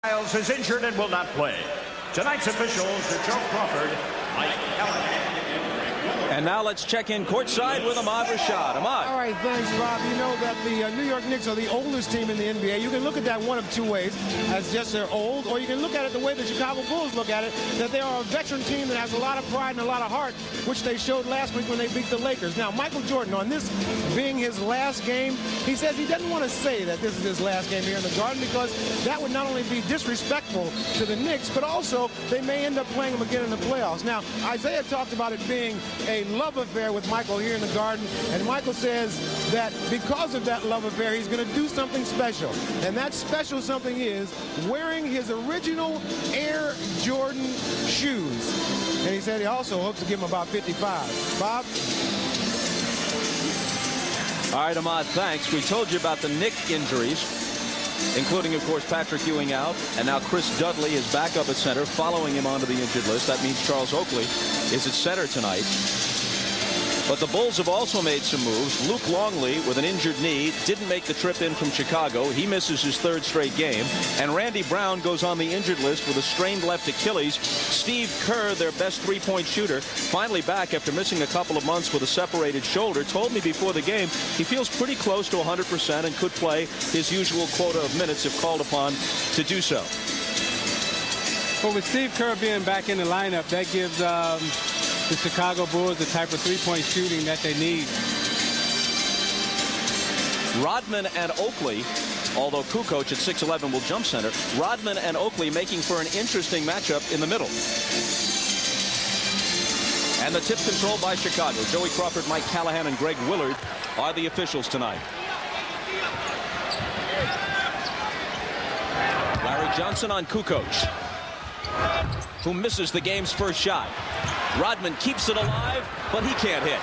Miles is injured and will not play. Tonight's officials are Joe Crawford, Mike Callahan. And now let's check in courtside with Ahmad Rashad. Ahmad. All right, thanks, Bob. You know that the New York Knicks are the oldest team in the NBA. You can look at that one of two ways, as just they're old, or you can look at it the way the Chicago Bulls look at it, that they are a veteran team that has a lot of pride and a lot of heart, which they showed last week when they beat the Lakers. Now, Michael Jordan, on this being his last game, he says he doesn't want to say that this is his last game here in the Garden because that would not only be disrespectful to the Knicks, but also they may end up playing them again in the playoffs. Now, Isaiah talked about it being a love affair with Michael here in the Garden, and Michael says that because of that love affair, he's going to do something special, and that special something is wearing his original Air Jordan shoes, and he said he also hopes to give him about 55. Bob? All right, Ahmad, thanks. We told you about the Knick injuries, including, of course, Patrick Ewing out, and now Chris Dudley is back up at center, following him onto the injured list. That means Charles Oakley is at center tonight. But the Bulls have also made some moves. Luke Longley, with an injured knee, didn't make the trip in from Chicago. He misses his third straight game. And Randy Brown goes on the injured list with a strained left Achilles. Steve Kerr, their best three-point shooter, finally back after missing a couple of months with a separated shoulder, told me before the game he feels pretty close to 100% and could play his usual quota of minutes if called upon to do so. Well, with Steve Kerr being back in the lineup, that gives the Chicago Bulls the type of three-point shooting that they need. Rodman and Oakley, although Kukoc at 6'11" will jump center, Rodman and Oakley making for an interesting matchup in the middle. And the tip controlled by Chicago. Joey Crawford, Mike Callahan, and Greg Willard are the officials tonight. Larry Johnson on Kukoc, who misses the game's first shot. Rodman keeps it alive, but he can't hit.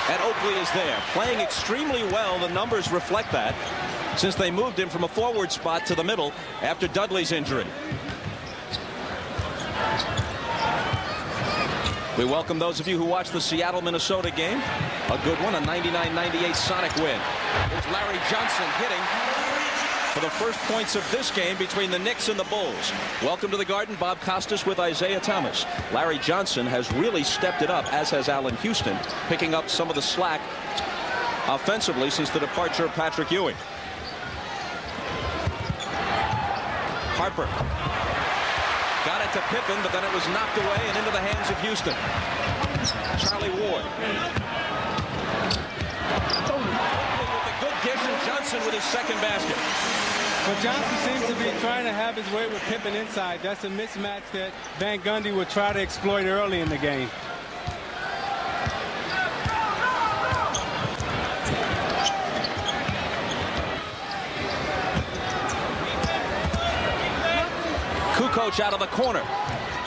And Oakley is there, playing extremely well. The numbers reflect that, since they moved him from a forward spot to the middle after Dudley's injury. We welcome those of you who watched the Seattle-Minnesota game. A good one, a 99-98 Sonic win. There's Larry Johnson hitting for the first points of this game between the Knicks and the Bulls. Welcome to the Garden. Bob Costas with Isaiah Thomas. Larry Johnson has really stepped it up, as has Allen Houston, picking up some of the slack offensively since the departure of Patrick Ewing. Harper got it to Pippen, but then it was knocked away and into the hands of Houston. Charlie Ward. With a good dish, and Johnson with his second basket. But Johnson seems to be trying to have his way with Pippen inside. That's a mismatch that Van Gundy would try to exploit early in the game. Kukoc out of the corner.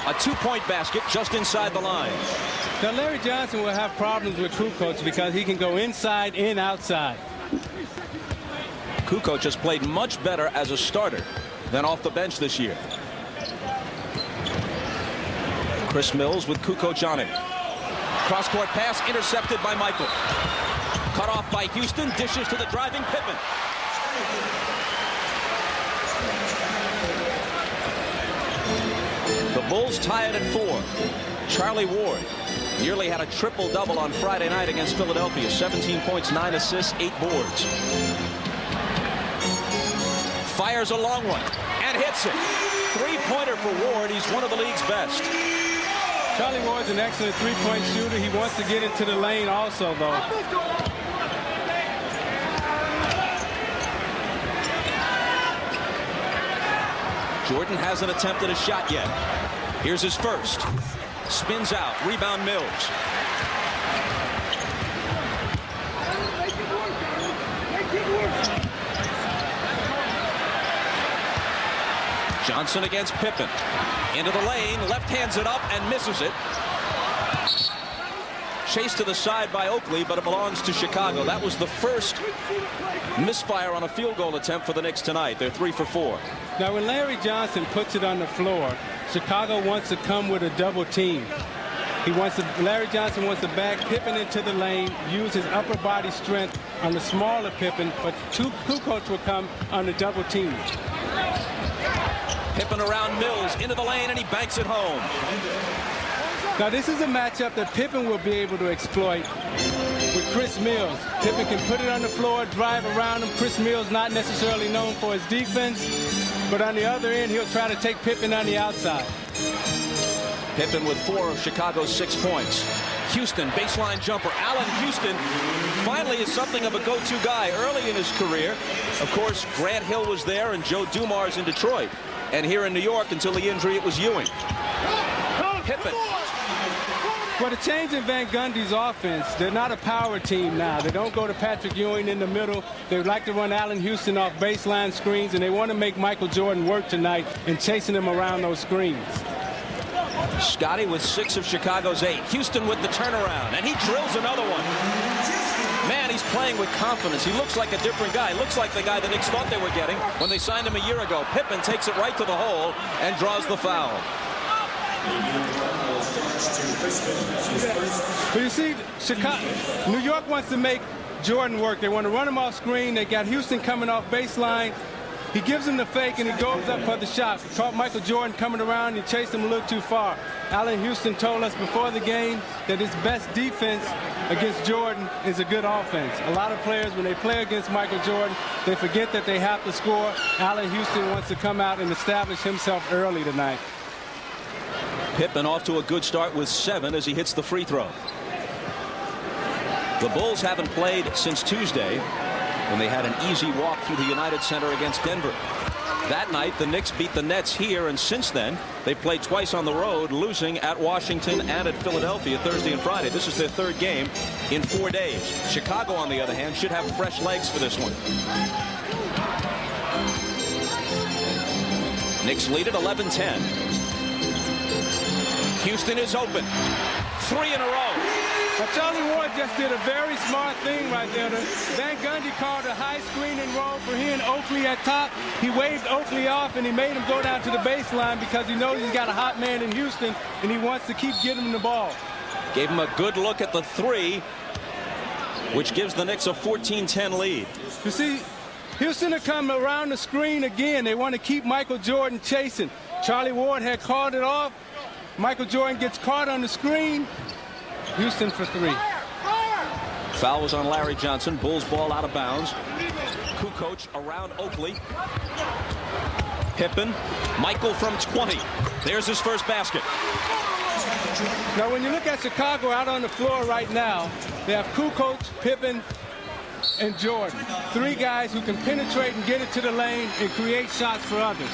A two-point basket just inside the line. Now Larry Johnson will have problems with Kukoc because he can go inside and outside. Kukoc has played much better as a starter than off the bench this year. Chris Mills with Kukoc on him. Cross-court pass intercepted by Michael. Cut off by Houston. Dishes to the driving Pippen. The Bulls tie it at 4. Charlie Ward nearly had a triple-double on Friday night against Philadelphia. 17 points, 9 assists, 8 boards. Fires a long one and hits it. Three-pointer for Ward. He's one of the league's best. Charlie Ward's an excellent three-point shooter. He wants to get into the lane also, though. Jordan hasn't attempted a shot yet. Here's his first. Spins out. Rebound Mills. Johnson against Pippen. Into the lane. Left hands it up and misses it. Chased to the side by Oakley, but it belongs to Chicago. That was the first misfire on a field goal attempt for the Knicks tonight. They're 3 for 4. Now, when Larry Johnson puts it on the floor, Chicago wants to come with a double team. Larry Johnson wants to back Pippen into the lane, use his upper body strength on the smaller Pippen, but Kukoc will come on the double team. Pippen around Mills into the lane, and he banks it home. Now, this is a matchup that Pippen will be able to exploit with Chris Mills. Pippen can put it on the floor, drive around him. Chris Mills not necessarily known for his defense, but on the other end, he'll try to take Pippen on the outside. Pippen with 4 of Chicago's 6 points. Houston, baseline jumper. Allen Houston finally is something of a go-to guy early in his career. Of course, Grant Hill was there and Joe Dumars in Detroit. And here in New York, until the injury, it was Ewing. Pippen. Well, the change in Van Gundy's offense, they're not a power team now. They don't go to Patrick Ewing in the middle. They like to run Allen Houston off baseline screens, and they want to make Michael Jordan work tonight in chasing him around those screens. Scotty with 6 of Chicago's 8. Houston with the turnaround, and he drills another one. Man, he's playing with confidence. He looks like a different guy. Looks like the guy the Knicks thought they were getting when they signed him a year ago. Pippen takes it right to the hole and draws the foul. But you see, New York wants to make Jordan work. They want to run him off screen. They got Houston coming off baseline. He gives him the fake, and he goes up for the shot. He caught Michael Jordan coming around, and he chased him a little too far. Allen Houston told us before the game that his best defense against Jordan is a good offense. A lot of players, when they play against Michael Jordan, they forget that they have to score. Allen Houston wants to come out and establish himself early tonight. Pippen off to a good start with 7 as he hits the free throw. The Bulls haven't played since Tuesday, when they had an easy walk through the United Center against Denver. That night, the Knicks beat the Nets here, and since then, they played twice on the road, losing at Washington and at Philadelphia Thursday and Friday. This is their 3rd game in 4 days. Chicago, on the other hand, should have fresh legs for this one. Knicks lead at 11-10. Houston is open. 3 in a row. Well, Charlie Ward just did a very smart thing right there. Van Gundy called a high screening roll for he and Oakley at top. He waved Oakley off, and he made him go down to the baseline because he knows he's got a hot man in Houston, and he wants to keep getting him the ball. Gave him a good look at the 3, which gives the Knicks a 14-10 lead. You see, Houston are coming around the screen again. They want to keep Michael Jordan chasing. Charlie Ward had called it off. Michael Jordan gets caught on the screen. Houston for 3. Foul was on Larry Johnson. Bulls ball out of bounds. Kukoc around Oakley. Pippen. Michael from 20. There's his first basket. Now, when you look at Chicago out on the floor right now, they have Kukoc, Pippen, and Jordan. 3 guys who can penetrate and get it to the lane and create shots for others.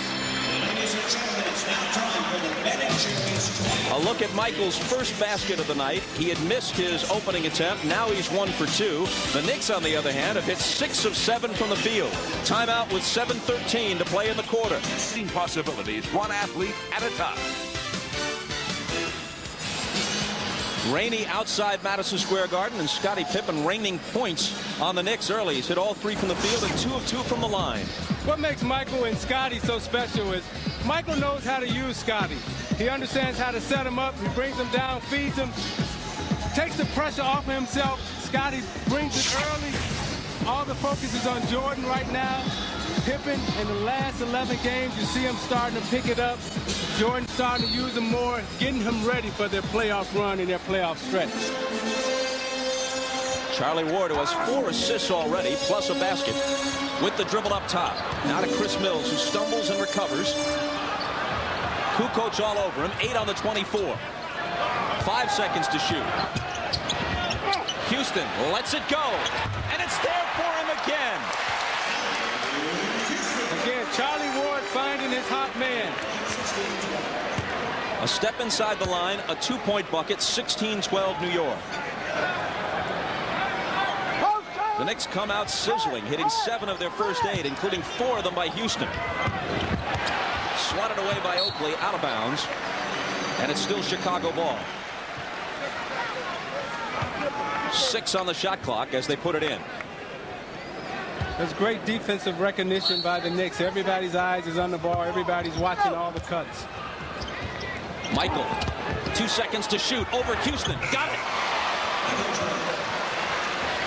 A look at Michael's first basket of the night. He had missed his opening attempt. Now he's 1 for 2. The Knicks, on the other hand, have hit 6 of 7 from the field. Timeout with 7:13 to play in the quarter. Possibilities, one athlete at a time. Rainy outside Madison Square Garden, and Scottie Pippen raining points on the Knicks early. He's hit all 3 from the field and 2 of 2 from the line. What makes Michael and Scottie so special is Michael knows how to use Scottie. He understands how to set him up. He brings him down, feeds him, takes the pressure off of himself. Scottie brings it early. All the focus is on Jordan right now. Pippen, in the last 11 games, you see him starting to pick it up. Jordan starting to use him more, getting him ready for their playoff run and their playoff stretch. Charlie Ward, who has 4 assists already, plus a basket, with the dribble up top. Now to Chris Mills, who stumbles and recovers. Kukoc all over him, 8 on the 24. 5 seconds to shoot. Houston lets it go, and it's there for him again. Again, Charlie Ward finding his hot man. A step inside the line, a 2-point bucket, 16-12 New York. The Knicks come out sizzling, hitting 7 of their first 8, including 4 of them by Houston. Swatted away by Oakley, out of bounds, and it's still Chicago ball. 6 on the shot clock as they put it in. There's great defensive recognition by the Knicks. Everybody's eyes is on the ball. Everybody's watching all the cuts. Michael, 2 seconds to shoot over Houston. Got it.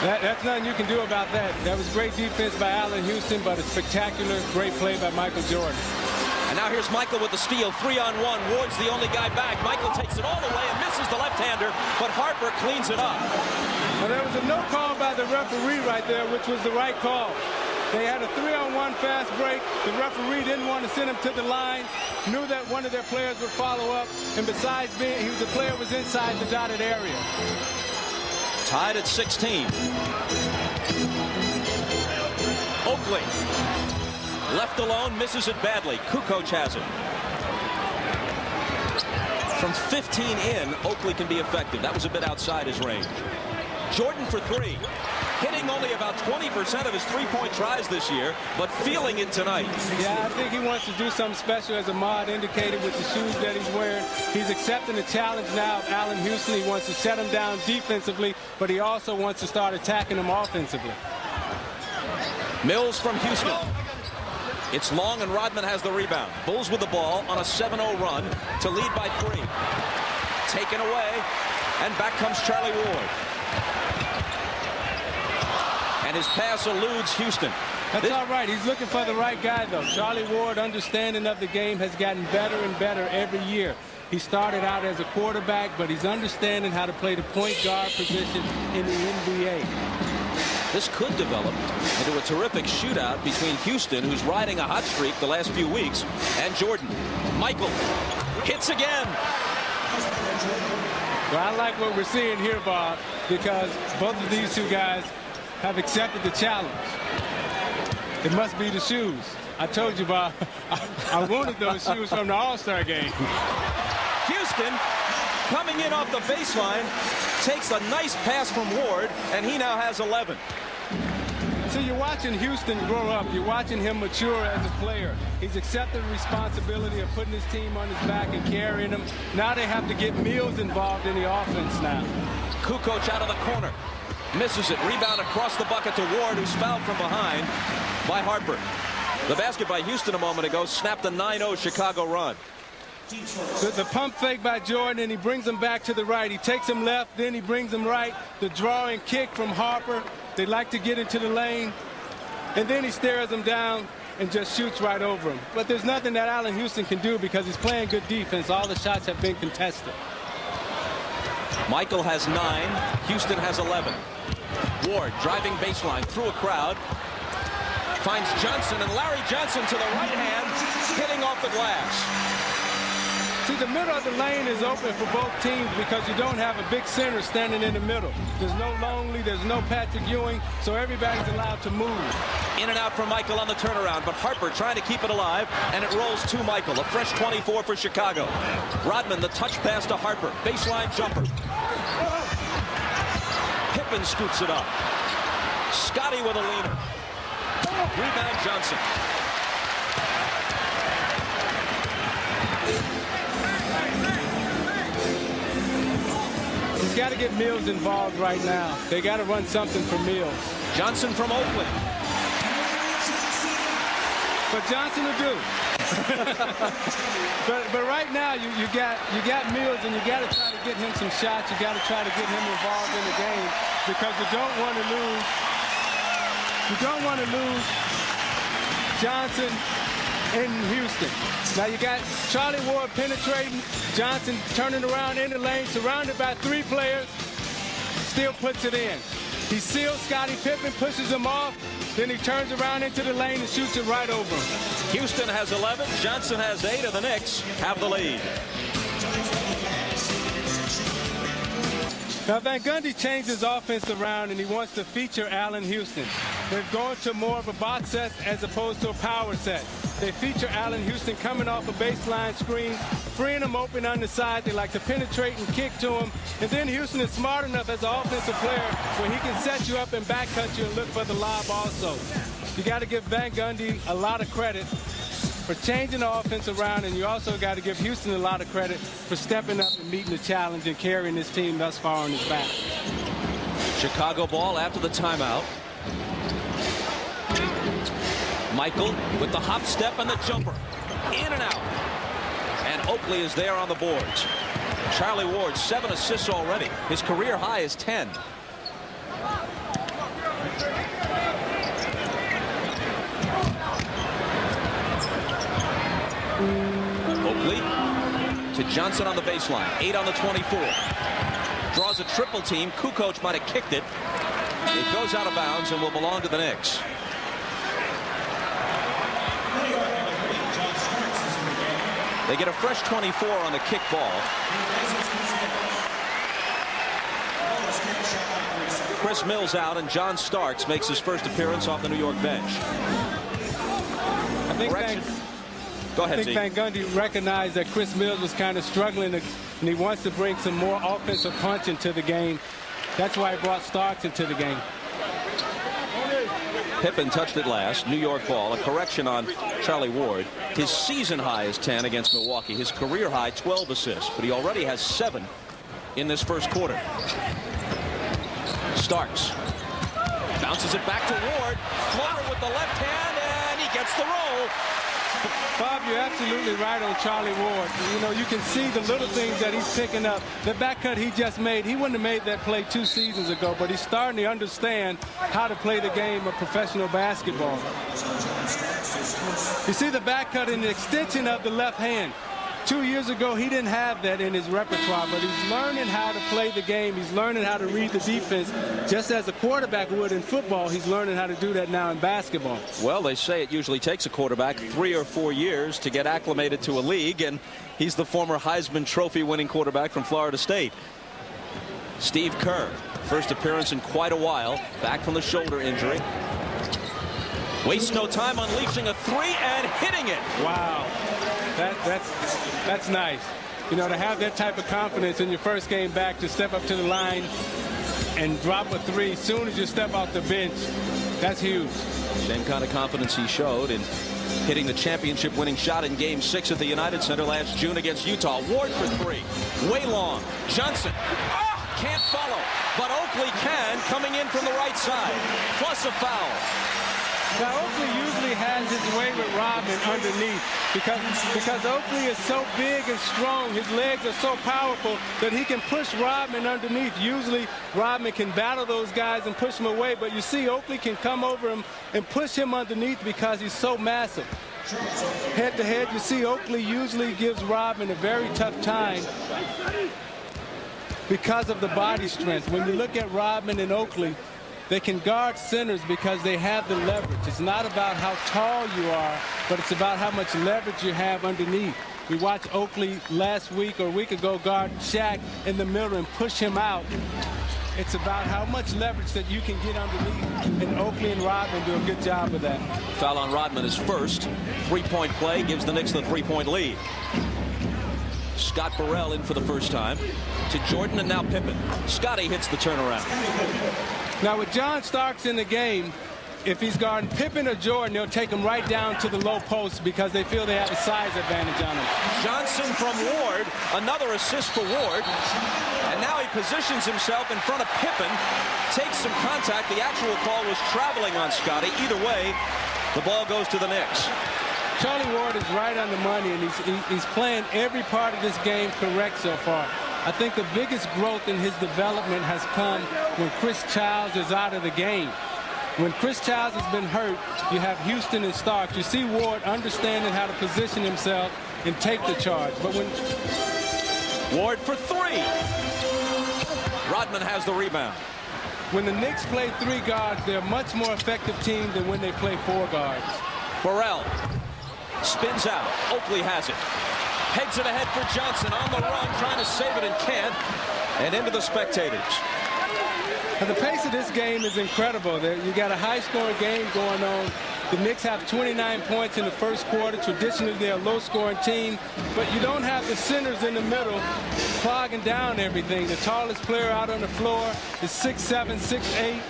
That's nothing you can do about that. That was great defense by Allen Houston, but a spectacular, great play by Michael Jordan. And now here's Michael with the steal, 3-on-1. Ward's the only guy back. Michael takes it all the way and misses the left-hander, but Harper cleans it up. Well, there was a no call by the referee right there, which was the right call. They had a 3-on-1 fast break. The referee didn't want to send him to the line, knew that one of their players would follow up, and besides being, the player was inside the dotted area. Tied at 16. Oakley. Left alone, misses it badly. Kukoc has it. From 15 in, Oakley can be effective. That was a bit outside his range. Jordan for 3. Hitting only about 20% of his three-point tries this year, but feeling it tonight. Yeah, I think he wants to do something special, as Ahmad indicated, with the shoes that he's wearing. He's accepting the challenge now of Allen Houston. He wants to shut him down defensively, but he also wants to start attacking him offensively. Mills from Houston. It's long, and Rodman has the rebound. Bulls with the ball on a 7-0 run to lead by 3. Taken away, and back comes Charlie Ward. And his pass eludes Houston. That's all right. He's looking for the right guy, though. Charlie Ward, understanding of the game, has gotten better and better every year. He started out as a quarterback, but he's understanding how to play the point guard position in the NBA. This could develop into a terrific shootout between Houston, who's riding a hot streak the last few weeks, and Jordan. Michael hits again. Well, I like what we're seeing here, Bob, because both of these two guys have accepted the challenge. It must be the shoes. I told you, Bob, I wanted those shoes from the All-Star game. Houston coming in off the baseline, takes a nice pass from Ward, and he now has 11. So you're watching Houston grow up. You're watching him mature as a player. He's accepted the responsibility of putting his team on his back and carrying them. Now they have to get Mills involved in the offense now. Kukoc out of the corner. Misses it. Rebound across the bucket to Ward, who's fouled from behind by Harper. The basket by Houston a moment ago snapped the 9-0 Chicago run. The pump fake by Jordan, and he brings him back to the right. He takes him left, then he brings him right. The drawing kick from Harper. They like to get into the lane, and then he stares him down and just shoots right over him. But there's nothing that Allen Houston can do because he's playing good defense. All the shots have been contested. Michael has 9. Houston has 11. Ward driving baseline through a crowd. Finds Johnson, and Larry Johnson to the right hand, hitting off the glass. See, the middle of the lane is open for both teams because you don't have a big center standing in the middle. There's no Longley, there's no Patrick Ewing, so everybody's allowed to move. In and out for Michael on the turnaround, but Harper trying to keep it alive, and it rolls to Michael. A fresh 24 for Chicago. Rodman, the touch pass to Harper. Baseline jumper. Pippen scoops it up. Scotty with a leaner. Rebound Johnson. He's got to get Mills involved right now. They got to run something for Mills. Johnson from Oakland. But Johnson will do. but right now you got Mills, and you got to try to get him some shots. You got to try to get him involved in the game because you don't want to lose. You don't want to lose Johnson in Houston. Now you got Charlie Ward penetrating, Johnson turning around in the lane, surrounded by 3 players, still puts it in. He seals Scottie Pippen, pushes him off, then he turns around into the lane and shoots it right over him. Houston has 11, Johnson has 8, and the Knicks have the lead. Now Van Gundy changed his offense around, and he wants to feature Allen Houston. They're going to more of a box set as opposed to a power set. They feature Allen Houston coming off a baseline screen, freeing him open on the side. They like to penetrate and kick to him. And then Houston is smart enough as an offensive player where he can set you up and backcut you and look for the lob also. You got to give Van Gundy a lot of credit for changing the offense around, and you also got to give Houston a lot of credit for stepping up and meeting the challenge and carrying this team thus far on his back. Chicago ball after the timeout. Michael with the hop step and the jumper. In and out. And Oakley is there on the boards. Charlie Ward, 7 assists already. His career high is 10. Oakley to Johnson on the baseline. 8 on the 24. Draws a triple team. Kukoc might have kicked it. It goes out of bounds and will belong to the Knicks. They get a fresh 24 on the kick ball. Chris Mills out, and John Starks makes his first appearance off the New York bench. I think Go ahead, Van Gundy recognized that Chris Mills was kind of struggling, and he wants to bring some more offensive punch into the game. That's why he brought Starks into the game. Pippen touched it last. New York ball. A correction on Charlie Ward. His season high is 10 against Milwaukee. His career high 12 assists, but he already has 7 in this first quarter. Starks bounces it back to Ward. Floater with the left hand, and he gets the roll. Bob, you're absolutely right on Charlie Ward. You know, you can see the little things that he's picking up. The back cut he just made, he wouldn't have made that play 2 seasons ago, but he's starting to understand how to play the game of professional basketball. You see the back cut in the extension of the left hand. 2 years ago, he didn't have that in his repertoire, but he's learning how to play the game. He's learning how to read the defense. Just as a quarterback would in football, he's learning how to do that now in basketball. Well, they say it usually takes a quarterback 3 or 4 years to get acclimated to a league, and he's the former Heisman Trophy winning quarterback from Florida State. Steve Kerr, first appearance in quite a while, back from the shoulder injury. Wastes no time unleashing a 3 and hitting it. Wow. That's nice. You know, to have that type of confidence in your first game back, to step up to the line and drop a 3 as soon as you step off the bench, that's huge. Same kind of confidence he showed in hitting the championship winning shot in Game 6 at the United Center last June against Utah. Ward for 3. Way long. Johnson can't follow, but Oakley can, coming in from the right side. Plus a foul. Now, Oakley usually has his way with Rodman underneath because Oakley is so big and strong. His legs are so powerful that he can push Rodman underneath. Usually, Rodman can battle those guys and push them away, but you see Oakley can come over him and push him underneath because he's so massive. Head-to-head, you see Oakley usually gives Rodman a very tough time because of the body strength. When you look at Rodman and Oakley, they can guard centers because they have the leverage. It's not about how tall you are, but it's about how much leverage you have underneath. We watched Oakley last week or a week ago guard Shaq in the middle and push him out. It's about how much leverage that you can get underneath, and Oakley and Rodman do a good job of that. Foul on Rodman is first. 3-point play gives the Knicks the 3-point lead. Scott Burrell in for the first time to Jordan, and now Pippen. Scotty hits the turnaround. Now with John Starks in the game, if he's guarding Pippen or Jordan, they'll take him right down to the low post because they feel they have a size advantage on him. Johnson from Ward, another assist for Ward, and now he positions himself in front of Pippen, takes some contact. The actual call was traveling on Scotty. Either way, the ball goes to the Knicks. Charlie Ward is right on the money, and he's playing every part of this game correct so far. I think the biggest growth in his development has come when Chris Childs is out of the game. When Chris Childs has been hurt, you have Houston and Starks. You see Ward understanding how to position himself and take the charge. But when Ward for 3. Rodman has the rebound. When the Knicks play 3 guards, they're a much more effective team than when they play 4 guards. Burrell spins out. Oakley has it. Pegs it ahead for Johnson on the run, trying to save it and can't. And into the spectators. And the pace of this game is incredible. You got a high-scoring game going on. The Knicks have 29 points in the first quarter. Traditionally, they're a low-scoring team, but you don't have the centers in the middle clogging down everything. The tallest player out on the floor is 6'7", 6'8",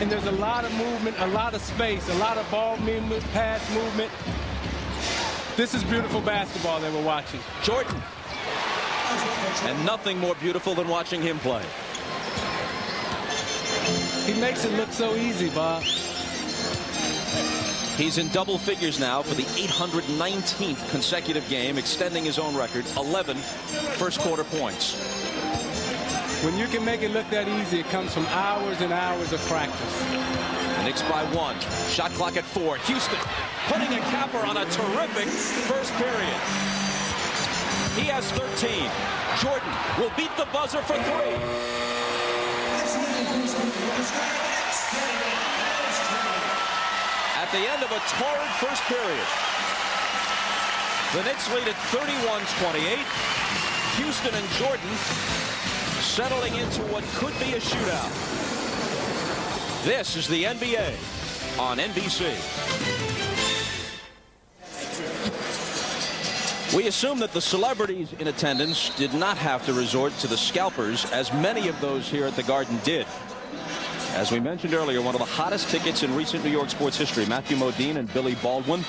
and there's a lot of movement, a lot of space, a lot of ball movement, pass movement. This is beautiful basketball that we're watching. Jordan. And nothing more beautiful than watching him play. He makes it look so easy, Bob. He's in double figures now for the 819th consecutive game, extending his own record, 11 first-quarter points. When you can make it look that easy, it comes from hours and hours of practice. The Knicks by 1. Shot clock at 4. Houston putting a capper on a terrific first period. He has 13. Jordan will beat the buzzer for 3. At the end of a torrid first period, the Knicks lead at 31-28. Houston and Jordan settling into what could be a shootout. This is the NBA on NBC. We assume that the celebrities in attendance did not have to resort to the scalpers, as many of those here at the Garden did. As we mentioned earlier, one of the hottest tickets in recent New York sports history, Matthew Modine and Billy Baldwin,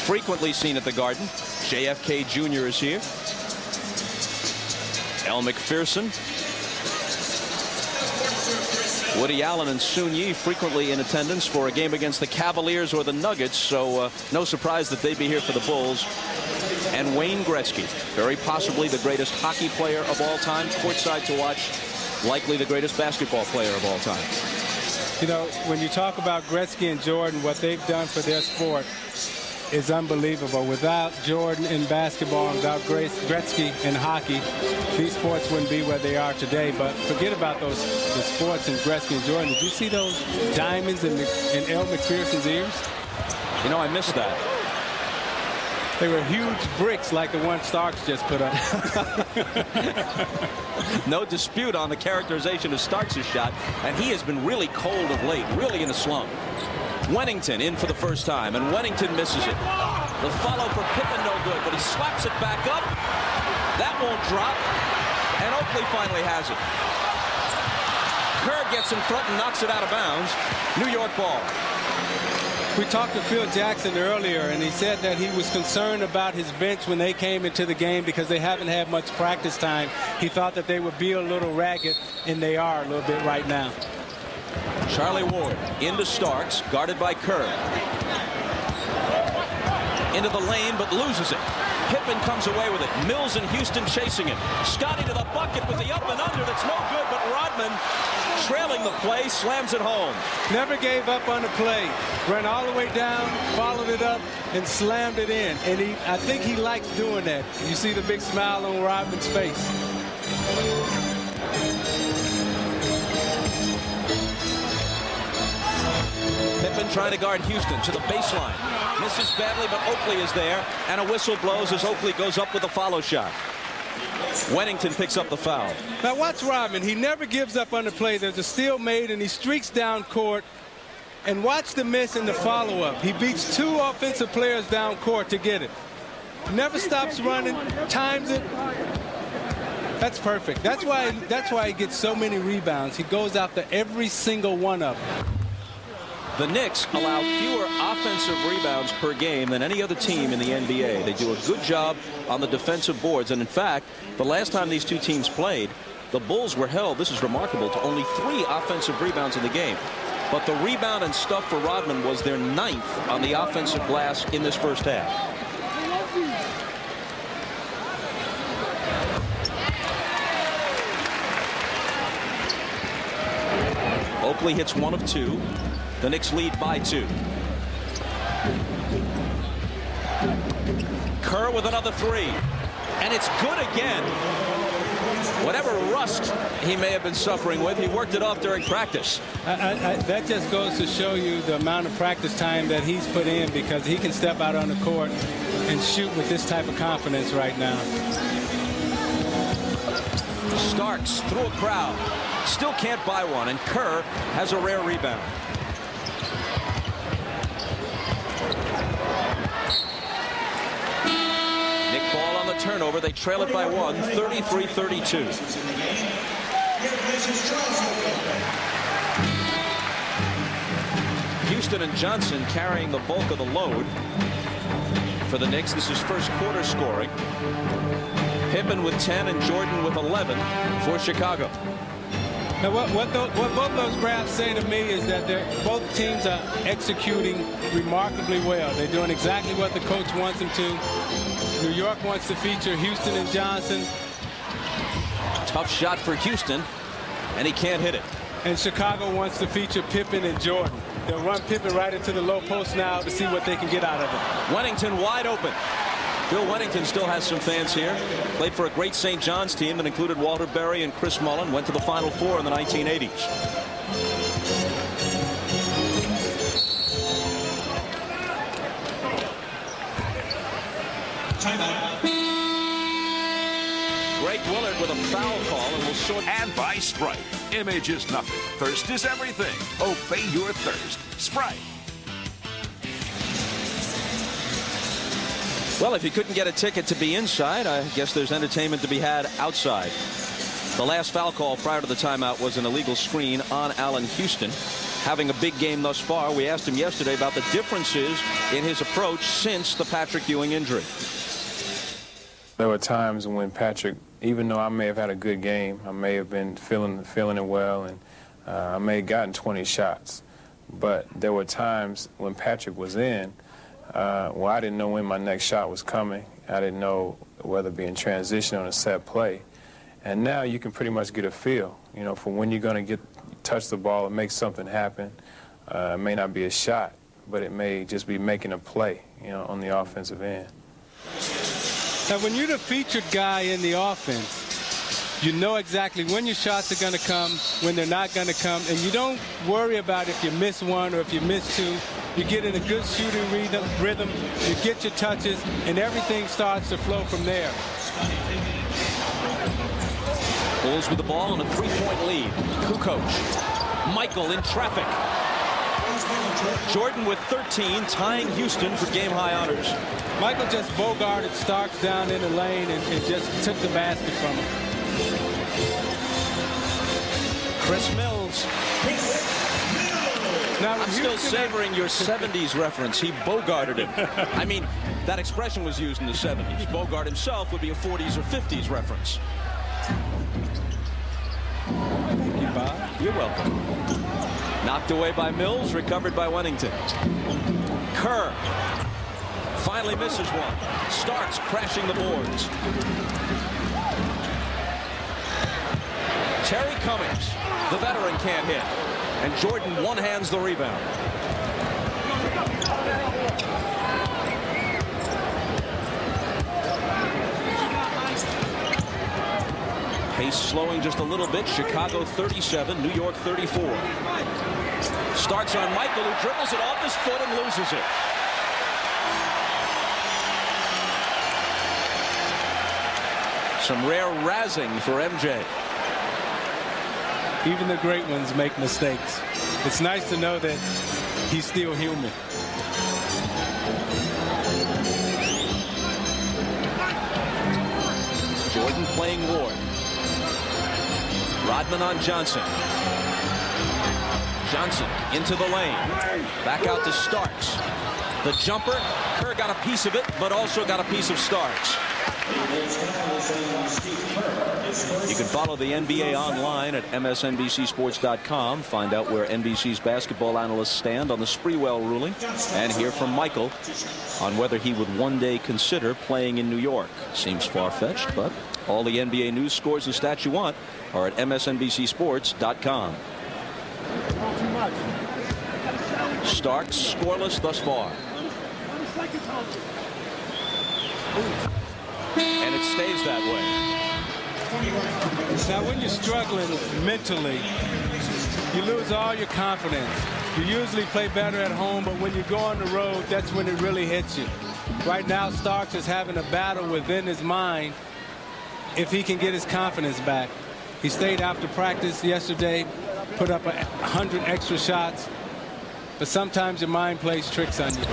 frequently seen at the Garden. JFK Jr. is here. Elle McPherson. Woody Allen and Soon Yi frequently in attendance for a game against the Cavaliers or the Nuggets, so no surprise that they'd be here for the Bulls. And Wayne Gretzky, very possibly the greatest hockey player of all time, courtside to watch, likely the greatest basketball player of all time. You know, when you talk about Gretzky and Jordan, what they've done for their sport is unbelievable. Without Jordan in basketball and without Gretzky in hockey, these sports wouldn't be where they are today. But forget about the sports and Gretzky and Jordan. Did you see those diamonds in Elle McPherson's ears? You know, I missed that. They were huge bricks like the one Starks just put up. No dispute on the characterization of Starks' shot, and he has been really cold of late, really in a slump. Wennington in for the first time, and Wennington misses it. The follow for Pippen no good, but he slaps it back up. That won't drop, and Oakley finally has it. Kerr gets in front and knocks it out of bounds. New York ball. We talked to Phil Jackson earlier, and he said that he was concerned about his bench when they came into the game because they haven't had much practice time. He thought that they would be a little ragged, and they are a little bit right now. Charlie Ward into Starks, guarded by Kerr. Into the lane, but loses it. Pippen comes away with it. Mills and Houston chasing it. Scotty to the bucket with the up and under. That's no good, but Rodman, trailing the play, slams it home. Never gave up on the play. Ran all the way down, followed it up, and slammed it in. And I think he likes doing that. You see the big smile on Rodman's face. Pippen trying to guard Houston to the baseline. Misses badly, but Oakley is there, and a whistle blows as Oakley goes up with a follow shot. Wennington picks up the foul. Now watch Rodman. He never gives up on the play. There's a steal made, and he streaks down court. And watch the miss and the follow-up. He beats 2 offensive players down court to get it. Never stops running, times it. That's perfect. That's why he gets so many rebounds. He goes after every single one of them. The Knicks allow fewer offensive rebounds per game than any other team in the NBA. They do a good job on the defensive boards. And in fact, the last time these two teams played, the Bulls were held, this is remarkable, to only 3 offensive rebounds in the game. But the rebound and stuff for Rodman was their 9th on the offensive glass in this first half. Oakley hits 1 of 2. The Knicks lead by 2. Kerr with another 3. And it's good again. Whatever rust he may have been suffering with, he worked it off during practice. That just goes to show you the amount of practice time that he's put in, because he can step out on the court and shoot with this type of confidence right now. Starks through a crowd. Still can't buy one, and Kerr has a rare rebound. Nick Ball on the turnover. They trail it by 1, 33-32. Houston and Johnson carrying the bulk of the load for the Knicks. This is first quarter scoring. Pippen with 10 and Jordan with 11 for Chicago. Now, what both those graphs say to me is that both teams are executing remarkably well. They're doing exactly what the coach wants them to. New York wants to feature Houston and Johnson. Tough shot for Houston, and he can't hit it. And Chicago wants to feature Pippen and Jordan. They'll run Pippen right into the low post now to see what they can get out of it. Wennington wide open. Bill Wennington still has some fans here. Played for a great St. John's team that included Walter Berry and Chris Mullin. Went to the Final Four in the 1980s. Greg Willard with a foul call, and will sort. And by Sprite. Image is nothing. Thirst is everything. Obey your thirst. Sprite. Well, if you couldn't get a ticket to be inside, I guess there's entertainment to be had outside. The last foul call prior to the timeout was an illegal screen on Allen Houston. Having a big game thus far, we asked him yesterday about the differences in his approach since the Patrick Ewing injury. There were times when Patrick, even though I may have had a good game, I may have been feeling it well, and I may have gotten 20 shots. But there were times when Patrick was in, well, I didn't know when my next shot was coming. I didn't know whether it be in transition or in a set play. And now you can pretty much get a feel, you know, for when you're going to touch the ball and make something happen. It may not be a shot, but it may just be making a play, you know, on the offensive end. Now, when you're the featured guy in the offense, you know exactly when your shots are going to come, when they're not going to come, and you don't worry about if you miss one or if you miss two. You get in a good shooting rhythm, you get your touches, and everything starts to flow from there. Bulls with the ball and a 3-point lead. Kukoc. Michael in traffic. Jordan with 13, tying Houston for game-high honors. Michael just bogarted Starks down in the lane and just took the basket from him. Chris Mills. Now, I'm still savoring your 70s reference. He bogarted him. I mean, that expression was used in the 70s. Bogart himself would be a 40s or 50s reference. Thank you, Bob. You're welcome. Knocked away by Mills, recovered by Wennington. Kerr finally misses one. Starks crashing the boards. Terry Cummings, the veteran, can't hit. And Jordan one-hands the rebound. Pace slowing just a little bit. Chicago 37, New York 34. Starts on Michael, who dribbles it off his foot and loses it. Some rare razzing for MJ. Even the great ones make mistakes. It's nice to know that he's still human. Jordan playing Ward. Rodman on Johnson. Johnson into the lane. Back out to Starks. The jumper. Kerr got a piece of it, but also got a piece of Starks. You can follow the NBA online at msnbcsports.com. Find out where NBC's basketball analysts stand on the Sprewell ruling, and hear from Michael on whether he would one day consider playing in New York. Seems far-fetched, but all the NBA news, scores, and stats you want are at msnbcsports.com. Starks scoreless thus far. And it stays that way. Now, when you're struggling mentally, you lose all your confidence. You usually play better at home, but when you go on the road, that's when it really hits you. Right now, Starks is having a battle within his mind if he can get his confidence back. He stayed after practice yesterday, put up 100 extra shots, but sometimes your mind plays tricks on you.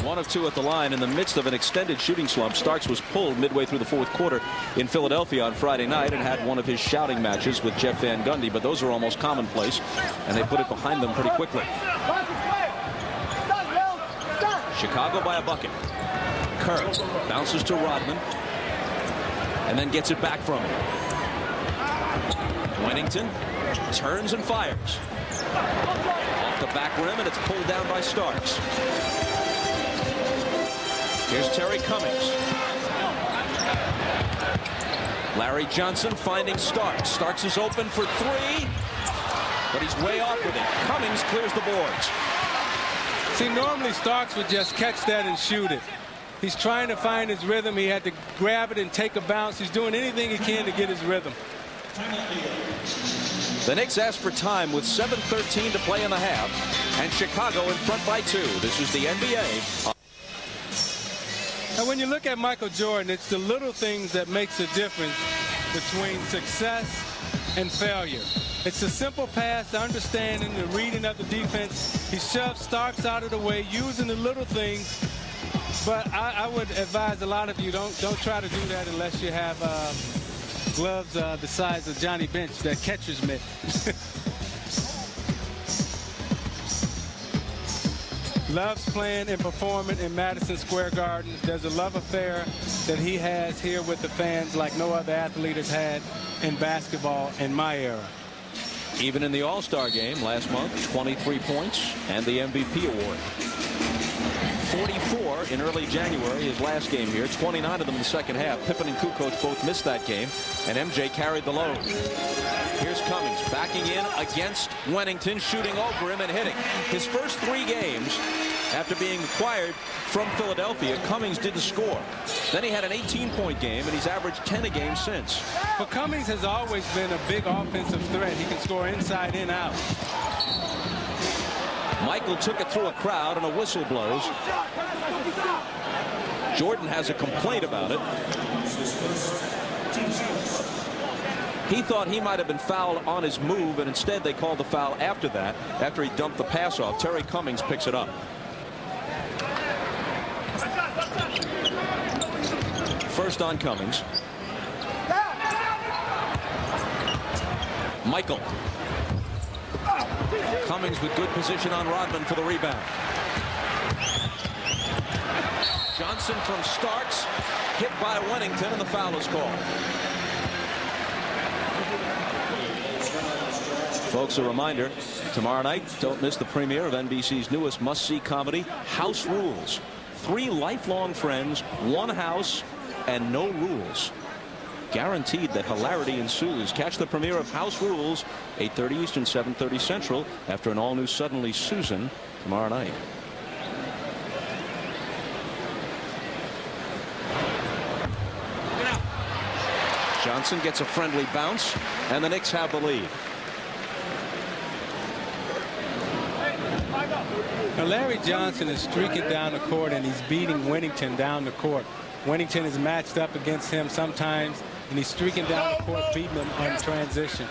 1 of 2 at the line in the midst of an extended shooting slump. Starks was pulled midway through the 4th quarter in Philadelphia on Friday night and had one of his shouting matches with Jeff Van Gundy, but those are almost commonplace, and they put it behind them pretty quickly. Chicago by a bucket. Kerr bounces to Rodman and then gets it back from him. Wennington turns and fires. Off the back rim, and it's pulled down by Starks. Here's Terry Cummings. Larry Johnson finding Starks. Starks is open for 3. but he's way off with it. Cummings clears the boards. See, normally Starks would just catch that and shoot it. He's trying to find his rhythm. He had to grab it and take a bounce. He's doing anything he can to get his rhythm. The Knicks asked for time with 7:13 to play in the half, and Chicago in front by 2. This is the NBA. And when you look at Michael Jordan, it's the little things that makes a difference between success and failure. It's a simple pass, the understanding, the reading of the defense. He shoves Starks out of the way, using the little things. But I would advise a lot of you, don't try to do that unless you have gloves the size of Johnny Bench, that catcher's mitt. Loves playing and performing in Madison Square Garden. There's a love affair that he has here with the fans like no other athlete has had in basketball in my era. Even in the All-Star game last month, 23 points and the MVP award. 44 in early January, his last game here. 29 of them in the second half. Pippen and Kukoc both missed that game, and MJ carried the load. Here's Cummings backing in against Wennington, shooting over him and hitting. His first 3 games after being acquired from Philadelphia, Cummings didn't score. Then he had an 18-point game, and he's averaged 10 a game since. But Cummings has always been a big offensive threat. He can score inside and out. Michael took it through a crowd, and a whistle blows. Jordan has a complaint about it. He thought he might have been fouled on his move, and instead they called the foul after that, after he dumped the pass off. Terry Cummings picks it up. First on Cummings. Michael. Cummings with good position on Rodman for the rebound. Johnson from Starks, hit by Wennington, and the foul is called. Folks, a reminder, tomorrow night, don't miss the premiere of NBC's newest must-see comedy, House Rules. 3 lifelong friends, 1 house, and no rules. Guaranteed that hilarity ensues. Catch the premiere of House Rules, 8:30 Eastern, 7:30 Central, after an all-new Suddenly Susan tomorrow night. Johnson gets a friendly bounce, and the Knicks have the lead. Now Larry Johnson is streaking down the court, and he's beating Wennington down the court. Wennington is matched up against him sometimes, and he's streaking down the court, beating him on transition.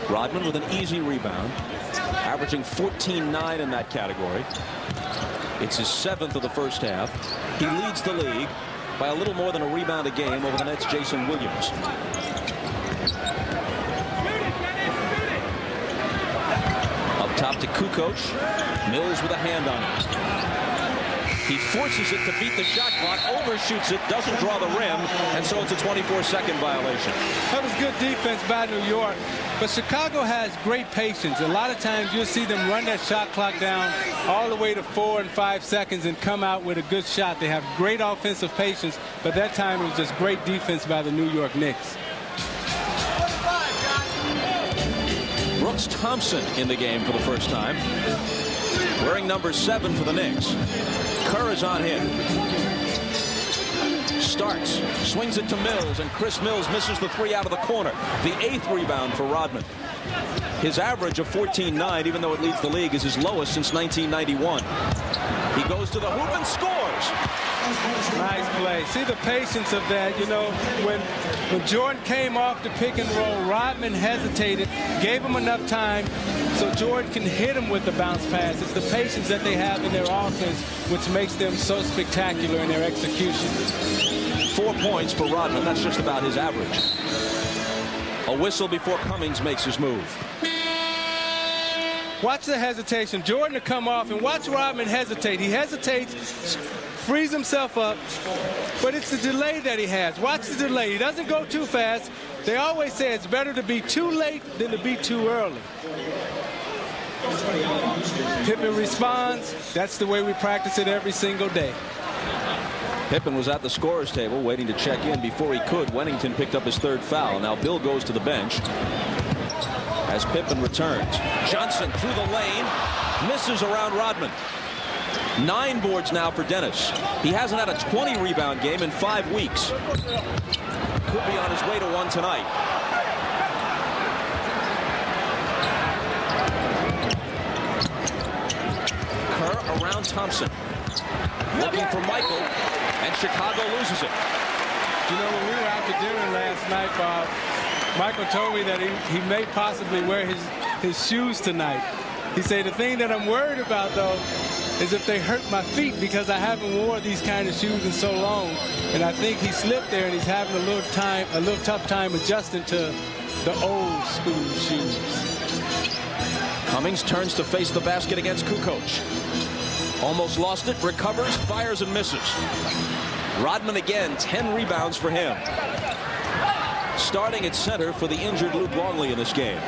Rodman with an easy rebound, averaging 14-9 in that category. It's his 7th of the first half. He leads the league by a little more than a rebound a game over the Nets' Jason Williams. Up top to Kukoc. Mills with a hand on it. He forces it to beat the shot clock, overshoots it, doesn't draw the rim, and so it's a 24-second violation. That was good defense by New York, but Chicago has great patience. A lot of times you'll see them run that shot clock down all the way to 4 and 5 seconds and come out with a good shot. They have great offensive patience, but that time it was just great defense by the New York Knicks. Brooks Thompson in the game for the first time, wearing number 7 for the Knicks. Kerr is on him. Starks, swings it to Mills, and Chris Mills misses the 3 out of the corner. The 8th rebound for Rodman. His average of 14-9, even though it leads the league, is his lowest since 1991. He goes to the hoop and scores. Nice play. See the patience of that. You know, when Jordan came off the pick and roll, Rodman hesitated, gave him enough time so Jordan can hit him with the bounce pass. It's the patience that they have in their offense which makes them so spectacular in their execution. 4 points for Rodman. That's just about his average. A whistle before Cummings makes his move. Watch the hesitation. Jordan to come off, and watch Rodman hesitate. He hesitates, frees himself up, but it's the delay that he has. Watch the delay. He doesn't go too fast. They always say it's better to be too late than to be too early. Pippen responds. That's the way we practice it every single day. Pippen was at the scorer's table waiting to check in. Before he could, Wennington picked up his 3rd foul. Now Bill goes to the bench. as Pippen returns. Johnson through the lane, misses around Rodman. 9 boards now for Dennis. He hasn't had a 20 rebound game in 5 weeks. Could be on his way to one tonight. Kerr around Thompson. Looking for Michael, and Chicago loses it. You know, when we were out to dinner last night, Bob, Michael told me that he may possibly wear his shoes tonight. He said, the thing that I'm worried about, though, is if they hurt my feet, because I haven't worn these kind of shoes in so long. And I think he slipped there, and he's having a little tough time adjusting to the old school shoes. Cummings turns to face the basket against Kukoc. Almost lost it, recovers, fires and misses. Rodman again, 10 rebounds for him. Starting at center for the injured Luke Longley in this game.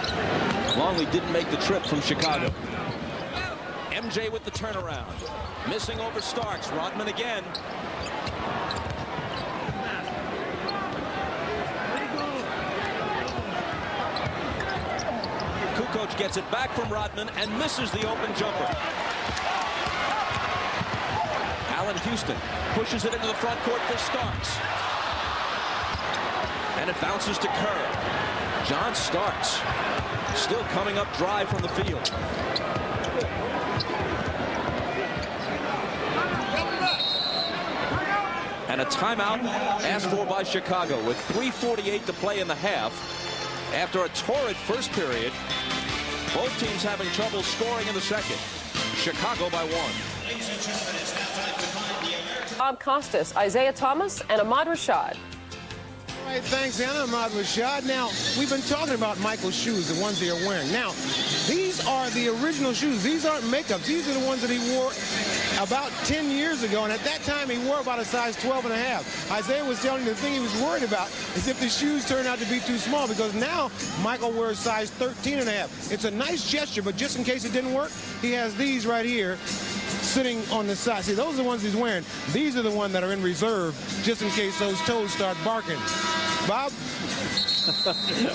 Longley didn't make the trip from Chicago. MJ with the turnaround. Missing over Starks. Rodman again. Kukoc gets it back from Rodman and misses the open jumper. Allen Houston pushes it into the front court for Starks. And it bounces to Kerr. John Starks still coming up dry from the field. And a timeout asked for by Chicago with 3:48 to play in the half. After a torrid first period, both teams having trouble scoring in the second. Chicago by 1. Bob Costas, Isaiah Thomas, and Ahmad Rashad. All right, thanks, Anna. Ahmad Rashad. Now, we've been talking about Michael's shoes, the ones they are wearing. Now, these are the original shoes. These aren't makeups. These are the ones that he wore about 10 years ago, and at that time he wore about a size 12.5. Isaiah was telling me the thing he was worried about is if the shoes turn out to be too small, because now Michael wears size 13.5. It's a nice gesture, but just in case it didn't work, he has these right here sitting on the side. See, those are the ones he's wearing. These are the ones that are in reserve just in case those toes start barking. Bob?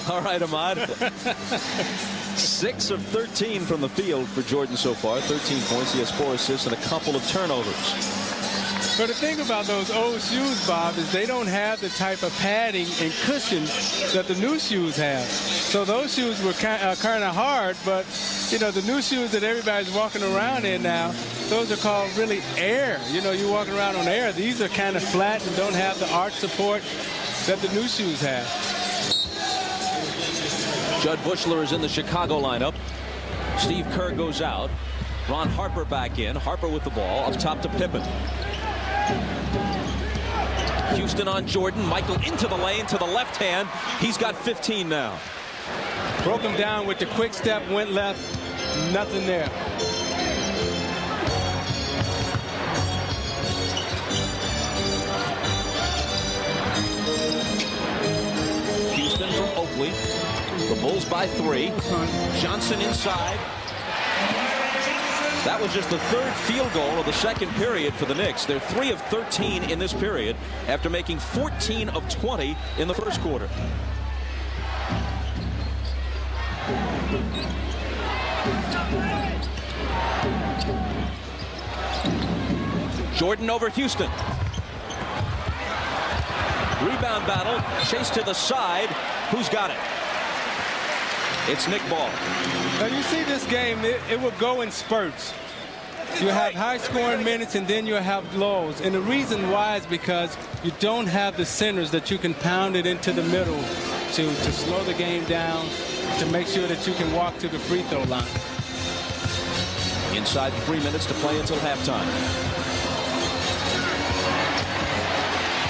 All right, Ahmad. 6 of 13 from the field for Jordan so far. 13 points. He has 4 assists and a couple of turnovers. But the thing about those old shoes, Bob, is they don't have the type of padding and cushion that the new shoes have. So those shoes were kind of hard, but, you know, the new shoes that everybody's walking around in now, those are called really air. You know, you're walking around on air. These are kind of flat and don't have the arch support that the new shoes have. Judd Bushler is in the Chicago lineup. Steve Kerr goes out. Ron Harper back in. Harper with the ball up top to Pippen. Houston on Jordan. Michael into the lane to the left hand. He's got 15 now. Broke him down with the quick step, went left. Nothing there. Houston from Oakley. The Bulls by 3. Johnson inside. That was just the 3rd field goal of the second period for the Knicks. They're 3 of 13 in this period after making 14 of 20 in the first quarter. Jordan over Houston. Rebound battle. Chase to the side. Who's got it? It's Nick Ball. Now you see this game, it will go in spurts. You have high-scoring minutes, and then you have lows. And the reason why is because you don't have the centers that you can pound it into the middle to slow the game down, to make sure that you can walk to the free throw line. Inside 3 minutes to play until halftime.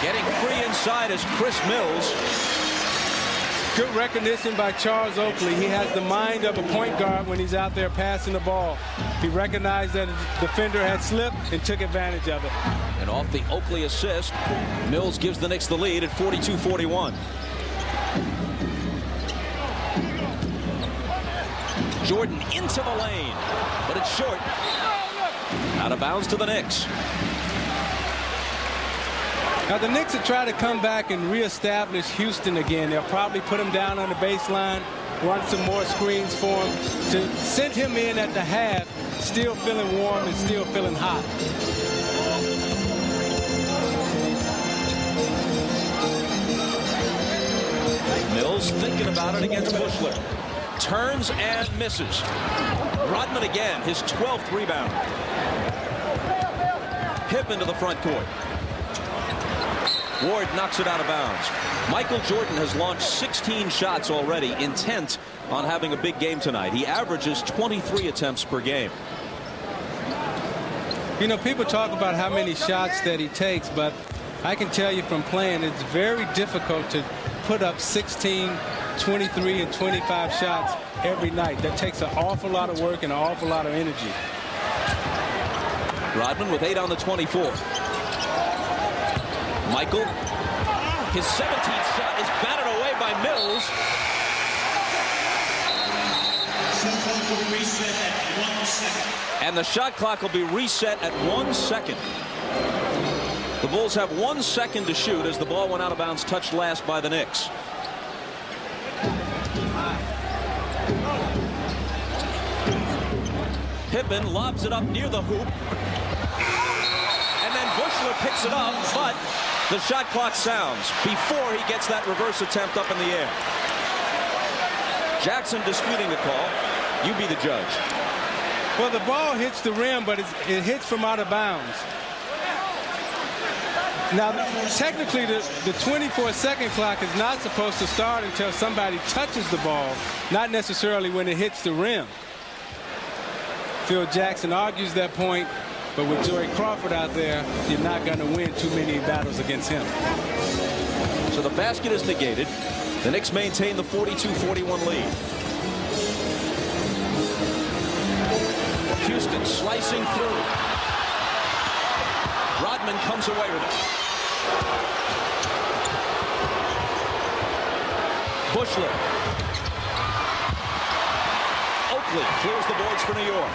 Getting free inside is Chris Mills. Good recognition by Charles Oakley. He has the mind of a point guard when he's out there passing the ball. He recognized that the defender had slipped and took advantage of it. And off the Oakley assist, Mills gives the Knicks the lead at 42-41. Jordan into the lane, but it's short. Out of bounds to the Knicks. Now the Knicks will try to come back and reestablish Houston again. They'll probably put him down on the baseline, run some more screens for him, to send him in at the half, still feeling warm and still feeling hot. Mills thinking about it against Bushler. Turns and misses. Rodman again, his 12th rebound. Pippen to the front court. Ward knocks it out of bounds. Michael Jordan has launched 16 shots already, intent on having a big game tonight. He averages 23 attempts per game. You know, people talk about how many shots that he takes, but I can tell you from playing, it's very difficult to put up 16, 23, and 25 shots every night. That takes an awful lot of work and an awful lot of energy. Rodman with 8 on the 24. Michael, his 17th shot is batted away by Mills. And the shot clock will be reset at 1 second. The Bulls have 1 second to shoot as the ball went out of bounds, touched last by the Knicks. Pippen lobs it up near the hoop. And then Bushler picks it up, but the shot clock sounds before he gets that reverse attempt up in the air. Jackson disputing the call. You be the judge. Well, the ball hits the rim, but it hits from out of bounds. Now, technically, the 24-second clock is not supposed to start until somebody touches the ball, not necessarily when it hits the rim. Phil Jackson argues that point, but with Joey Crawford out there, you're not going to win too many battles against him. So the basket is negated. The Knicks maintain the 42-41 lead. Houston slicing through. Rodman comes away with it. Bushler. Oakley clears the boards for New York.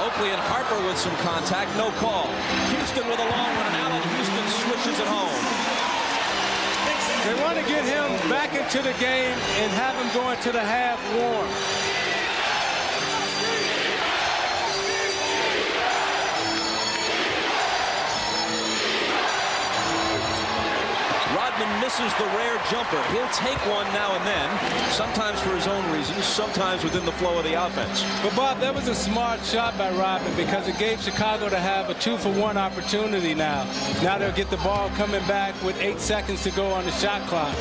Oakley and Harper with some contact, no call. Houston with a long one, and Allen Houston swishes it home. They want to get him back into the game and have him go into the half warm. Rodman misses the rare jumper. He'll take one now and then, sometimes for his own reasons, sometimes within the flow of the offense. But, Bob, that was a smart shot by Rodman because it gave Chicago to have a 2-for-1 opportunity now. Now they'll get the ball coming back with 8 seconds to go on the shot clock.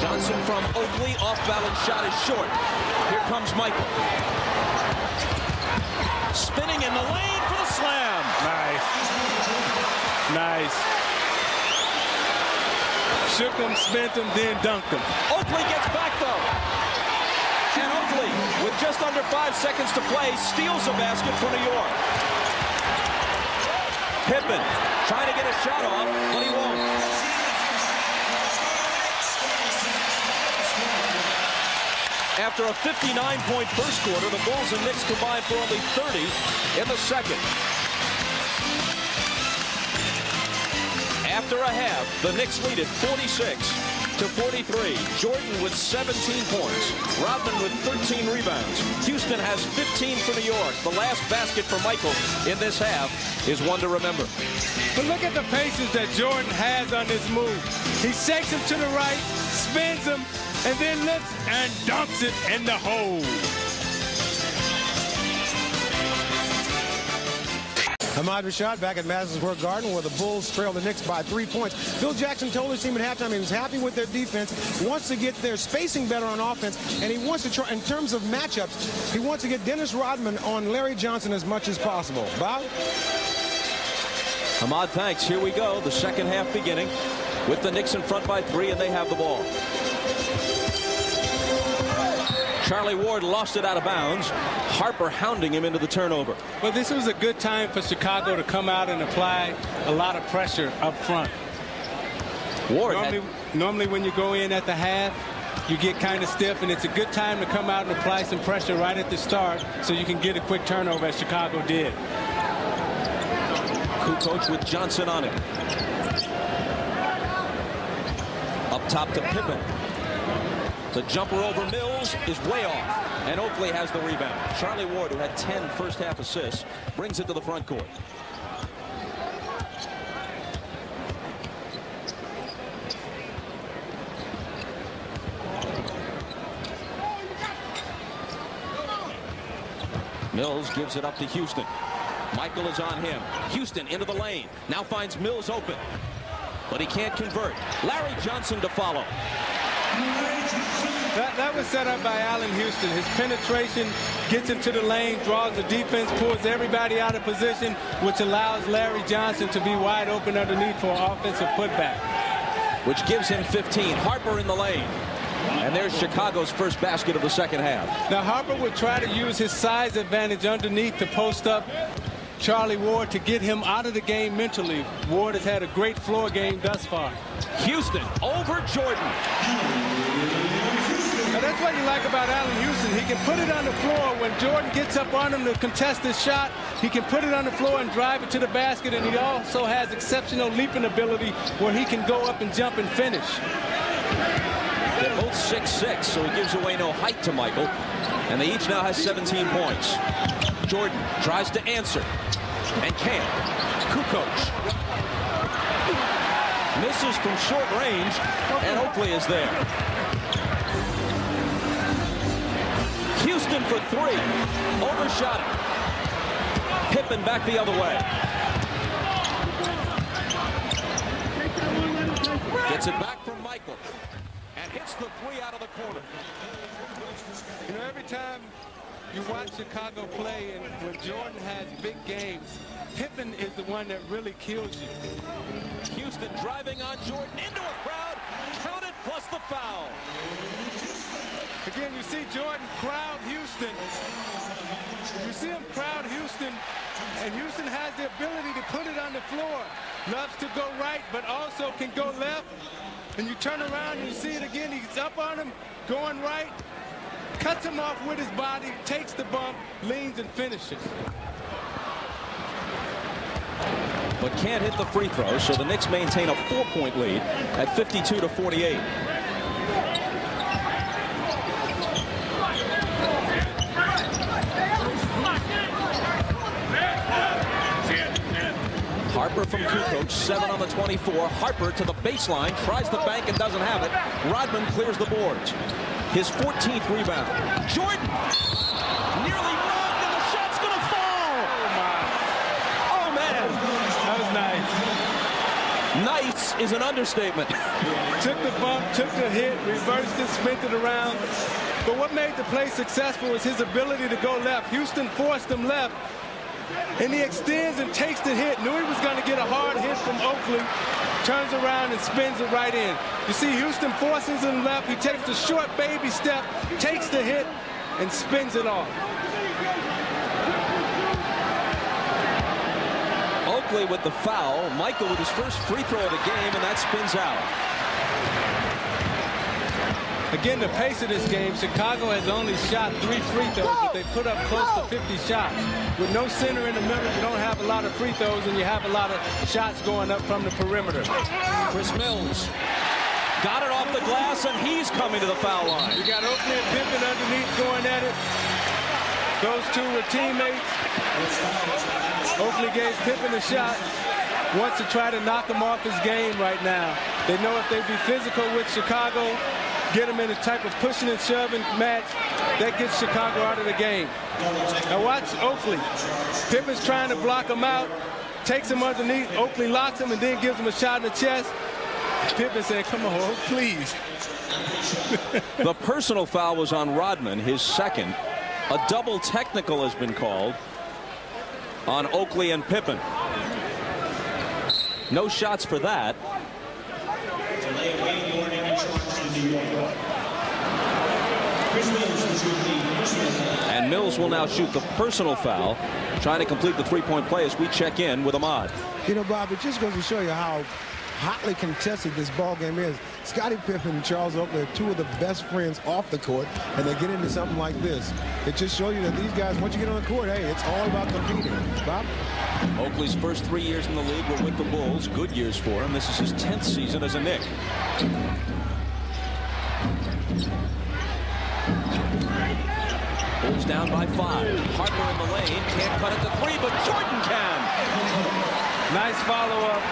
Johnson from Oakley, off-balance shot is short. Here comes Michael. Spinning in the lane for the slam. Nice. Nice. Shook him, spent him, then dunked him. Oakley gets back, though. And Oakley, with just under 5 seconds to play, steals a basket for New York. Pippen trying to get a shot off, but he won't. After a 59-point first quarter, the Bulls and Knicks combined for only 30 in the second. After a half, the Knicks lead it 46-43. Jordan with 17 points. Rodman with 13 rebounds. Houston has 15 for New York. The last basket for Michael in this half is one to remember. But look at the paces that Jordan has on this move. He shakes him to the right, spins him, and then lifts and dunks it in the hole. Ahmad Rashad back at Madison Square Garden where the Bulls trail the Knicks by 3 points. Phil Jackson told his team at halftime he was happy with their defense, wants to get their spacing better on offense, and he wants to try, in terms of matchups, he wants to get Dennis Rodman on Larry Johnson as much as possible. Bob? Ahmad, thanks. Here we go. The second half beginning with the Knicks in front by 3, and they have the ball. Charlie Ward lost it out of bounds. Harper hounding him into the turnover. Well, this was a good time for Chicago to come out and apply a lot of pressure up front. Ward normally when you go in at the half, you get kind of stiff, and it's a good time to come out and apply some pressure right at the start so you can get a quick turnover as Chicago did. Kukoc with Johnson on him. Up top to Pippen. The jumper over Mills is way off. And Oakley has the rebound. Charlie Ward, who had 10 first-half assists, brings it to the front court. Mills gives it up to Houston. Michael is on him. Houston into the lane. Now finds Mills open. But he can't convert. Larry Johnson to follow. That was set up by Allen Houston. His penetration gets into the lane, draws the defense, pulls everybody out of position, which allows Larry Johnson to be wide open underneath for an offensive putback. Which gives him 15. Harper in the lane. And there's Chicago's first basket of the second half. Now Harper would try to use his size advantage underneath to post up Charlie Ward to get him out of the game mentally. Ward has had a great floor game thus far. Houston over Jordan. Now that's what you like about Allen Houston. He can put it on the floor when Jordan gets up on him to contest his shot. He can put it on the floor and drive it to the basket, and he also has exceptional leaping ability where he can go up and jump and finish. They're both 6'6", so he gives away no height to Michael. And they each now have 17 points. Jordan tries to answer and can't. Kukoc misses from short range, and Oakley is there. Houston for three. Overshot it. Pippen back the other way. Gets it back from Michael. And hits the three out of the corner. You know, every time you watch Chicago play and when Jordan has big games, Pippen is the one that really kills you. Houston driving on Jordan into a crowd. Counted plus the foul. Again, you see Jordan crowd Houston. You see him crowd Houston, and Houston has the ability to put it on the floor. Loves to go right, but also can go left. And you turn around and you see it again. He's up on him, going right, cuts him off with his body, takes the bump, leans and finishes. But can't hit the free throw, so the Knicks maintain a 4-point lead at 52-48. Harper from Kukoc, 7 on the 24. Harper to the baseline, tries the bank and doesn't have it. Rodman clears the boards. His 14th rebound. Jordan nearly robbed, and the shot's going to fall. Oh, my. Oh, man. That was nice. Nice is an understatement. Took the bump, took the hit, reversed it, spent it around. But what made the play successful was his ability to go left. Houston forced him left. And he extends and takes the hit. Knew he was going to get a hard hit from Oakley. Turns around and spins it right in. You see Houston forces him left. He takes the short baby step, takes the hit, and spins it off. Oakley with the foul. Michael with his first free throw of the game, and that spins out. Again, the pace of this game, Chicago has only shot 3 free throws, but they put up close to 50 shots. With no center in the middle, you don't have a lot of free throws, and you have a lot of shots going up from the perimeter. Chris Mills got it off the glass, and he's coming to the foul line. You got Oakley and Pippen underneath going at it. Those two were teammates. Oakley gave Pippen a shot. Wants to try to knock him off his game right now. They know if they be physical with Chicago, get him in a type of pushing and shoving match, that gets Chicago out of the game. Now watch Oakley. Pippen's trying to block him out, takes him underneath. Oakley locks him and then gives him a shot in the chest. Pippen said, come on, please. The personal foul was on Rodman, his second. A double technical has been called on Oakley and Pippen. No shots for that. And Mills will now shoot the personal foul, trying to complete the three-point play as we check in with Ahmad. You know, Bob, it just goes to show you how hotly contested this ball game is. Scottie Pippen and Charles Oakley are two of the best friends off the court, and they get into something like this. It just shows you that these guys, once you get on the court, hey, it's all about competing. Bob? Oakley's first 3 years in the league were with the Bulls. Good years for him. This is his 10th season as a Knick. Bulls down by 5. Harper in the lane. Can't cut it to 3, but Jordan can. Nice follow-up.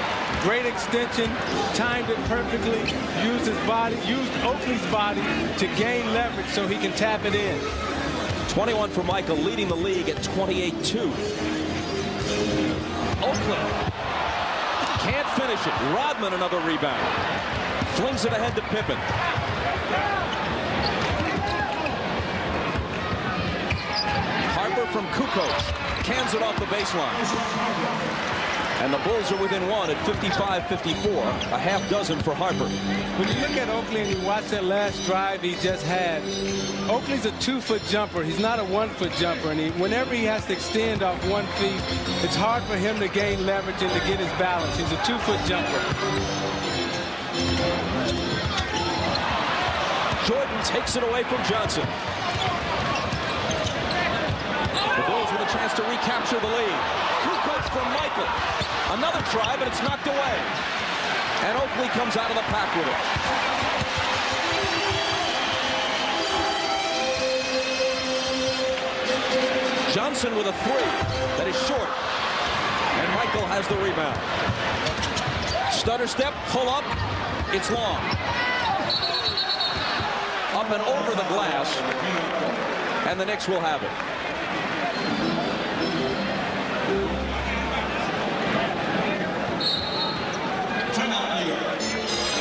Great extension. Timed it perfectly. Used his body, used Oakley's body to gain leverage so he can tap it in. 21 for Michael, leading the league at 28-2. Oakley can't finish it. Rodman another rebound. Flings it ahead to Pippen. Harper from Kukoc cans it off the baseline. And the Bulls are within 1 at 55-54. A half dozen for Harper. When you look at Oakley and you watch that last drive he just had, Oakley's a 2-foot jumper. He's not a 1-foot jumper. And whenever he has to extend off 1 feet, it's hard for him to gain leverage and to get his balance. He's a 2-foot jumper. Jordan takes it away from Johnson. The Bulls with a chance to recapture the lead. Kukoc from Michael. Another try, but it's knocked away. And Oakley comes out of the pack with it. Johnson with a 3 that is short. And Michael has the rebound. Stutter step, pull up. It's long. Up and over the glass. And the Knicks will have it.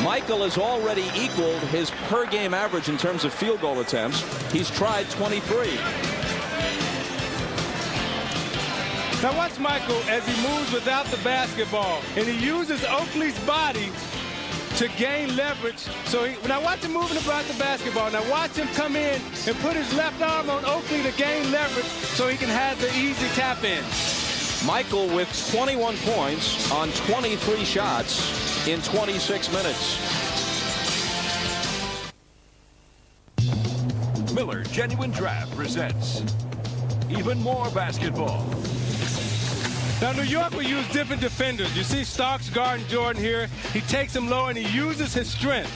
Michael has already equaled his per-game average in terms of field goal attempts. He's tried 23. Now watch Michael as he moves without the basketball, and he uses Oakley's body to gain leverage. Now watch him moving about the basketball. Now watch him come in and put his left arm on Oakley to gain leverage so he can have the easy tap in. Michael with 21 points on 23 shots in 26 minutes. Miller Genuine Draft presents even more basketball. Now New York will use different defenders. You see Starks guarding Jordan here. He takes him low and he uses his strength.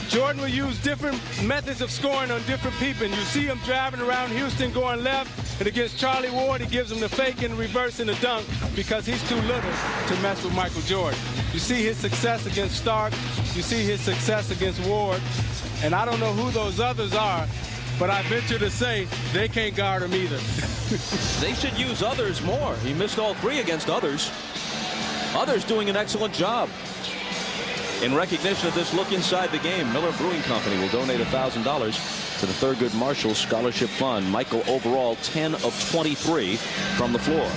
Jordan will use different methods of scoring on different people. And you see him driving around Houston going left. And against Charlie Ward, he gives him the fake and reverse and the dunk because he's too little to mess with Michael Jordan. You see his success against Stark. You see his success against Ward. And I don't know who those others are, but I venture to say they can't guard him either. They should use others more. He missed all 3 against others. Others doing an excellent job. In recognition of this look inside the game, Miller Brewing Company will donate $1,000 to the Thurgood Marshall Scholarship Fund. Michael overall 10 of 23 from the floor.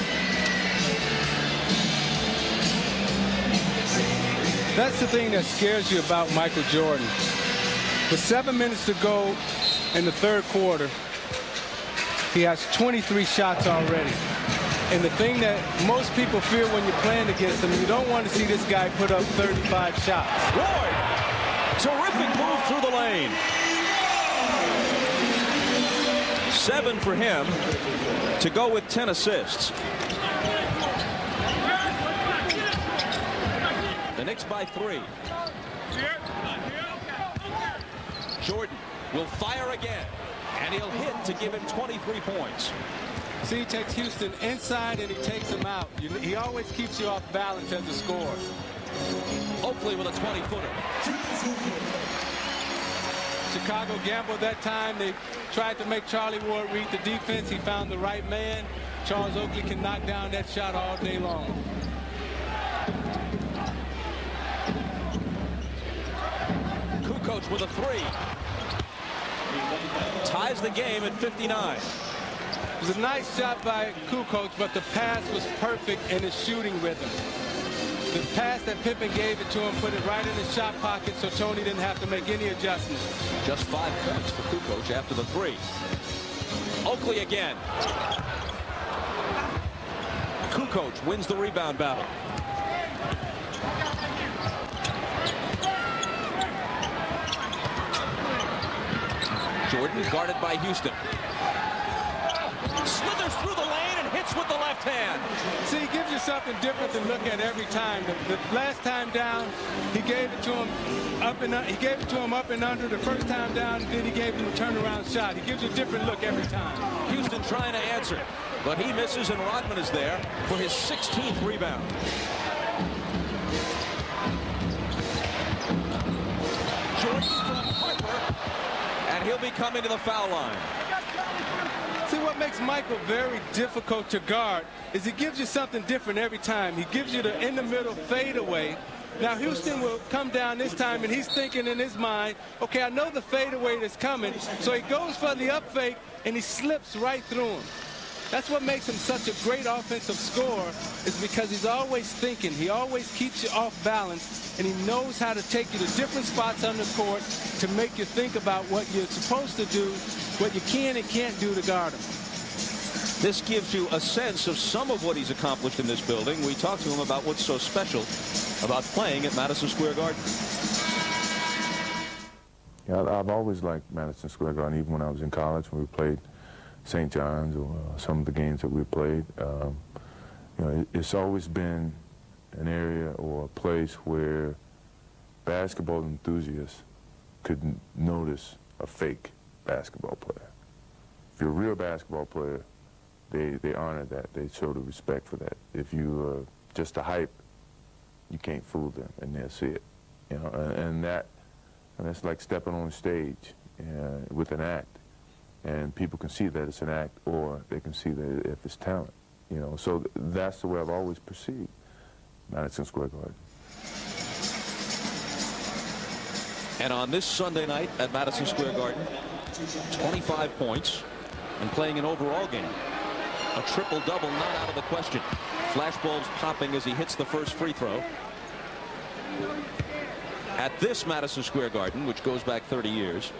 That's the thing that scares you about Michael Jordan. With 7 minutes to go in the third quarter, he has 23 shots already. And the thing that most people fear when you're playing against him, you don't want to see this guy put up 35 shots. Ward, terrific move through the lane. 7 for him to go with 10 assists. The Knicks by 3. Jordan will fire again, and he'll hit to give him 23 points. See, he takes Houston inside and he takes him out. He always keeps you off balance as a scorer. Oakley with a 20-footer. Chicago gambled that time. They tried to make Charlie Ward read the defense. He found the right man. Charles Oakley can knock down that shot all day long. Kukoc with a 3. Ties the game at 59. It was a nice shot by Kukoc, but the pass was perfect in his shooting rhythm. The pass that Pippen gave it to him, put it right in his shot pocket so Tony didn't have to make any adjustments. Just 5 points for Kukoc after the 3. Oakley again. Kukoc wins the rebound battle. Jordan guarded by Houston. Slithers through the lane and hits with the left hand. See, he gives you something different to look at every time. The last time down, he gave it to him up and he gave it to him up and under. The first time down, then he gave him a turnaround shot. He gives you a different look every time. Houston trying to answer, but he misses, and Rodman is there for his 16th rebound. Jordan from Harper, and he'll be coming to the foul line. See, what makes Michael very difficult to guard is he gives you something different every time. He gives you the in-the-middle fadeaway. Now, Houston will come down this time, and he's thinking in his mind, okay, I know the fadeaway that's coming, so he goes for the up fake, and he slips right through him. That's what makes him such a great offensive scorer, is because he's always thinking. He always keeps you off balance, and he knows how to take you to different spots on the court to make you think about what you're supposed to do, what you can and can't do to guard him. This gives you a sense of some of what he's accomplished in this building. We talked to him about what's so special about playing at Madison Square Garden. Yeah, I've always liked Madison Square Garden, even when I was in college, when we played St. John's or some of the games that we played. You know, it's always been an area or a place where basketball enthusiasts could notice a fake basketball player. If you're a real basketball player, they honor that. They show the respect for that. If you're just a hype, you can't fool them, and they'll see it. You know, and that's like stepping on stage with an act, and people can see that it's an act, or they can see that if it's talent. You know, so that's the way I've always perceived Madison Square Garden. And on this Sunday night at Madison Square Garden, 25 points and playing an overall game. A triple-double not out of the question. Flashbulbs popping as he hits the first free throw. At this Madison Square Garden, which goes back 30 years,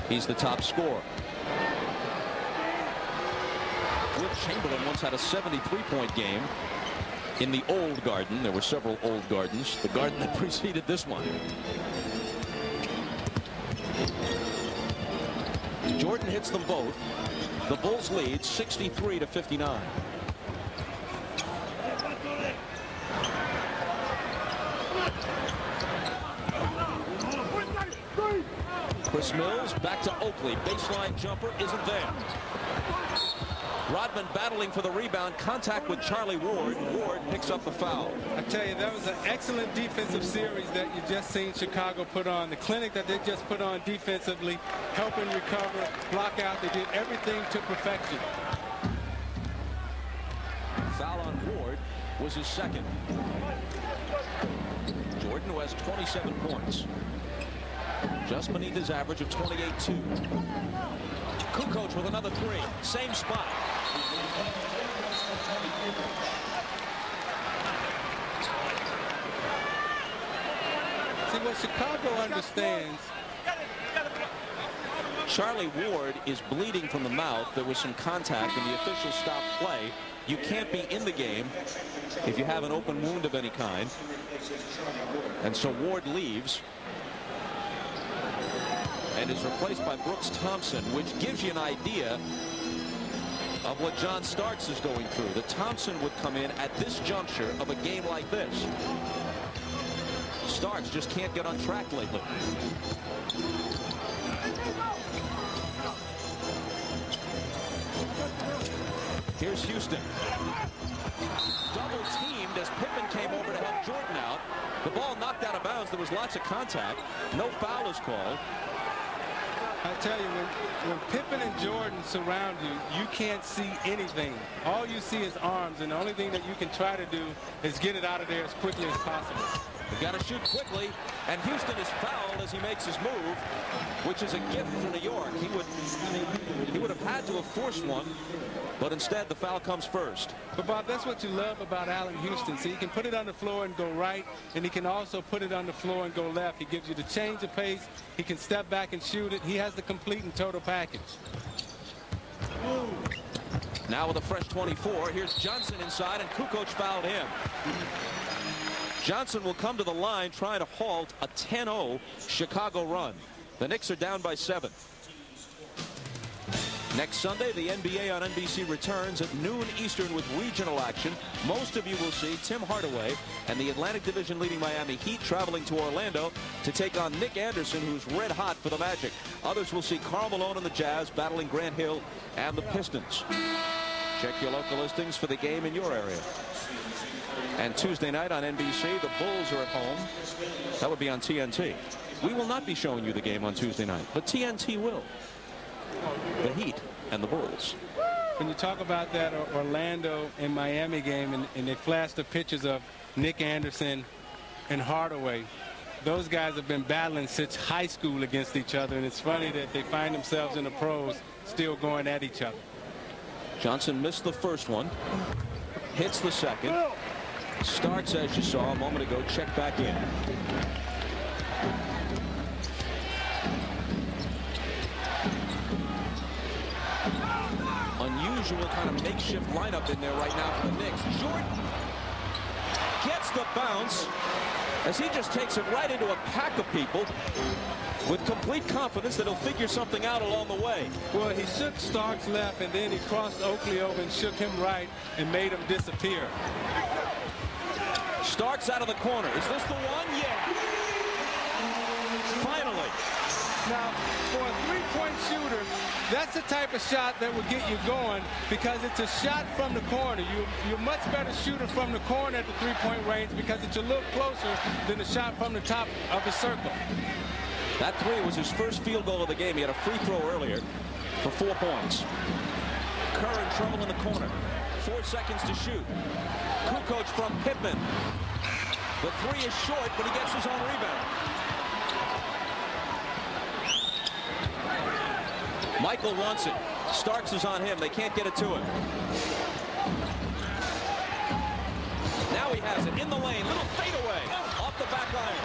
he's the top scorer. Will Chamberlain once had a 73-point game in the old Garden. There were several old Gardens. The Garden that preceded this one. Jordan hits them both. The Bulls lead 63-59. Chris Mills back to Oakley. Baseline jumper isn't there. Rodman battling for the rebound. Contact with Charlie Ward. Ward picks up the foul. I tell you, that was an excellent defensive series that you just seen Chicago put on. The clinic that they just put on defensively, helping recover, block out. They did everything to perfection. Foul on Ward was his second. Jordan, who has 27 points, just beneath his average of 28-2. Kukoc with another three. Same spot. See, what Chicago understands. Charlie Ward is bleeding from the mouth. There was some contact and the official stopped play. You can't be in the game if you have an open wound of any kind. And so Ward leaves and is replaced by Brooks Thompson, which gives you an idea of what John Starks is going through. That Thompson would come in at this juncture of a game like this. Starks just can't get on track lately. Here's Houston. Double teamed as Pippen came over to help Jordan out. The ball knocked out of bounds. There was lots of contact. No foul is called. I tell you, when Pippen and Jordan surround you, you can't see anything. All you see is arms, and the only thing that you can try to do is get it out of there as quickly as possible. They've got to shoot quickly, and Houston is fouled as he makes his move, which is a gift for New York. He would have had to have forced one, but instead the foul comes first. But Bob, that's what you love about Allen Houston. See, he can put it on the floor and go right, and he can also put it on the floor and go left. He gives you the change of pace. He can step back and shoot it. He has the complete and total package. Now with a fresh 24, here's Johnson inside, and Kukoc fouled him. Johnson will come to the line trying to halt a 10-0 Chicago run. The Knicks are down by 7. Next Sunday, the NBA on NBC returns at noon Eastern with regional action. Most of you will see Tim Hardaway and the Atlantic Division leading Miami Heat traveling to Orlando to take on Nick Anderson, who's red hot for the Magic. Others will see Karl Malone and the Jazz battling Grant Hill and the Pistons. Check your local listings for the game in your area. And Tuesday night on NBC, the Bulls are at home. That would be on TNT. We will not be showing you the game on Tuesday night, but TNT will. The Heat and the Bulls. When you talk about that Orlando and Miami game, and they flash the pictures of Nick Anderson and Hardaway, those guys have been battling since high school against each other, and it's funny that they find themselves in the pros still going at each other. Johnson missed the first one, hits the second. Starks, as you saw a moment ago, check back in. Unusual kind of makeshift lineup in there right now for the Knicks. Jordan gets the bounce as he just takes it right into a pack of people with complete confidence that he'll figure something out along the way. Well, he shook Starks left, and then he crossed Oakley over and shook him right and made him disappear. Starks out of the corner. Is this the one? Yeah. Finally. Now, for a three-point shooter, that's the type of shot that will get you going because it's a shot from the corner. You're much better shooter from the corner at the three-point range because it's a little closer than the shot from the top of the circle. That three was his first field goal of the game. He had a free throw earlier for 4 points. Kerr in trouble in the corner. 4 seconds to shoot. Kukoc from Pittman. The three is short, but he gets his own rebound. Michael wants it. Starks is on him. They can't get it to him. Now he has it in the lane. Little fadeaway off the back iron.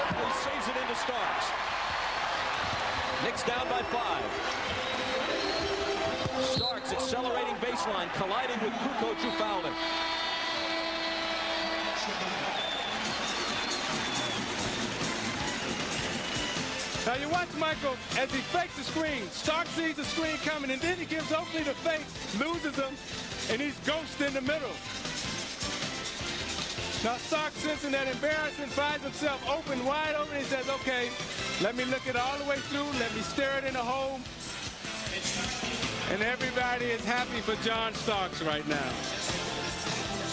Oakley saves it into Starks. Knicks down by 5. Starks accelerating baseline, colliding with Kukoc, who fouled him. Now you watch Michael as he fakes the screen. Starks sees the screen coming, and then he gives Oakley the fake, loses him, and he's ghost in the middle. Now Starks, sensing that embarrassment, finds himself open, wide open. He says, okay, let me look it all the way through. Let me stare it in the hole. And everybody is happy for John Starks right now.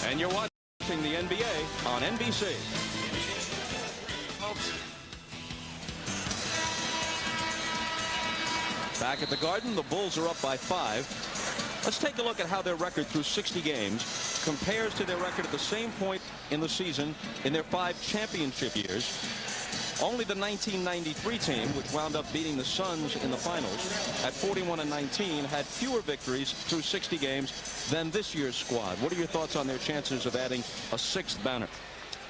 And you're watching the NBA on NBC. Back at the Garden, the Bulls are up by 5. Let's take a look at how their record through 60 games compares to their record at the same point in the season in their 5 championship years. Only the 1993 team, which wound up beating the Suns in the finals at 41-19, had fewer victories through 60 games than this year's squad. What are your thoughts on their chances of adding a 6th banner?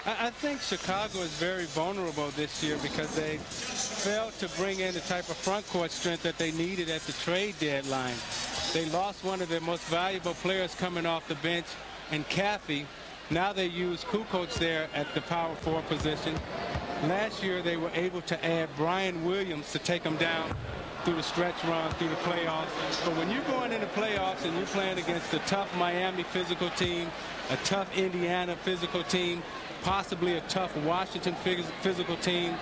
I think Chicago is very vulnerable this year because they failed to bring in the type of front court strength that they needed at the trade deadline. They lost one of their most valuable players coming off the bench in Caffey. Now they use Kukoc there at the power forward position. Last year they were able to add Brian Williams to take them down through the stretch run, through the playoffs. But when you're going into playoffs and you're playing against a tough Miami physical team, a tough Indiana physical team, possibly a tough Washington physical team,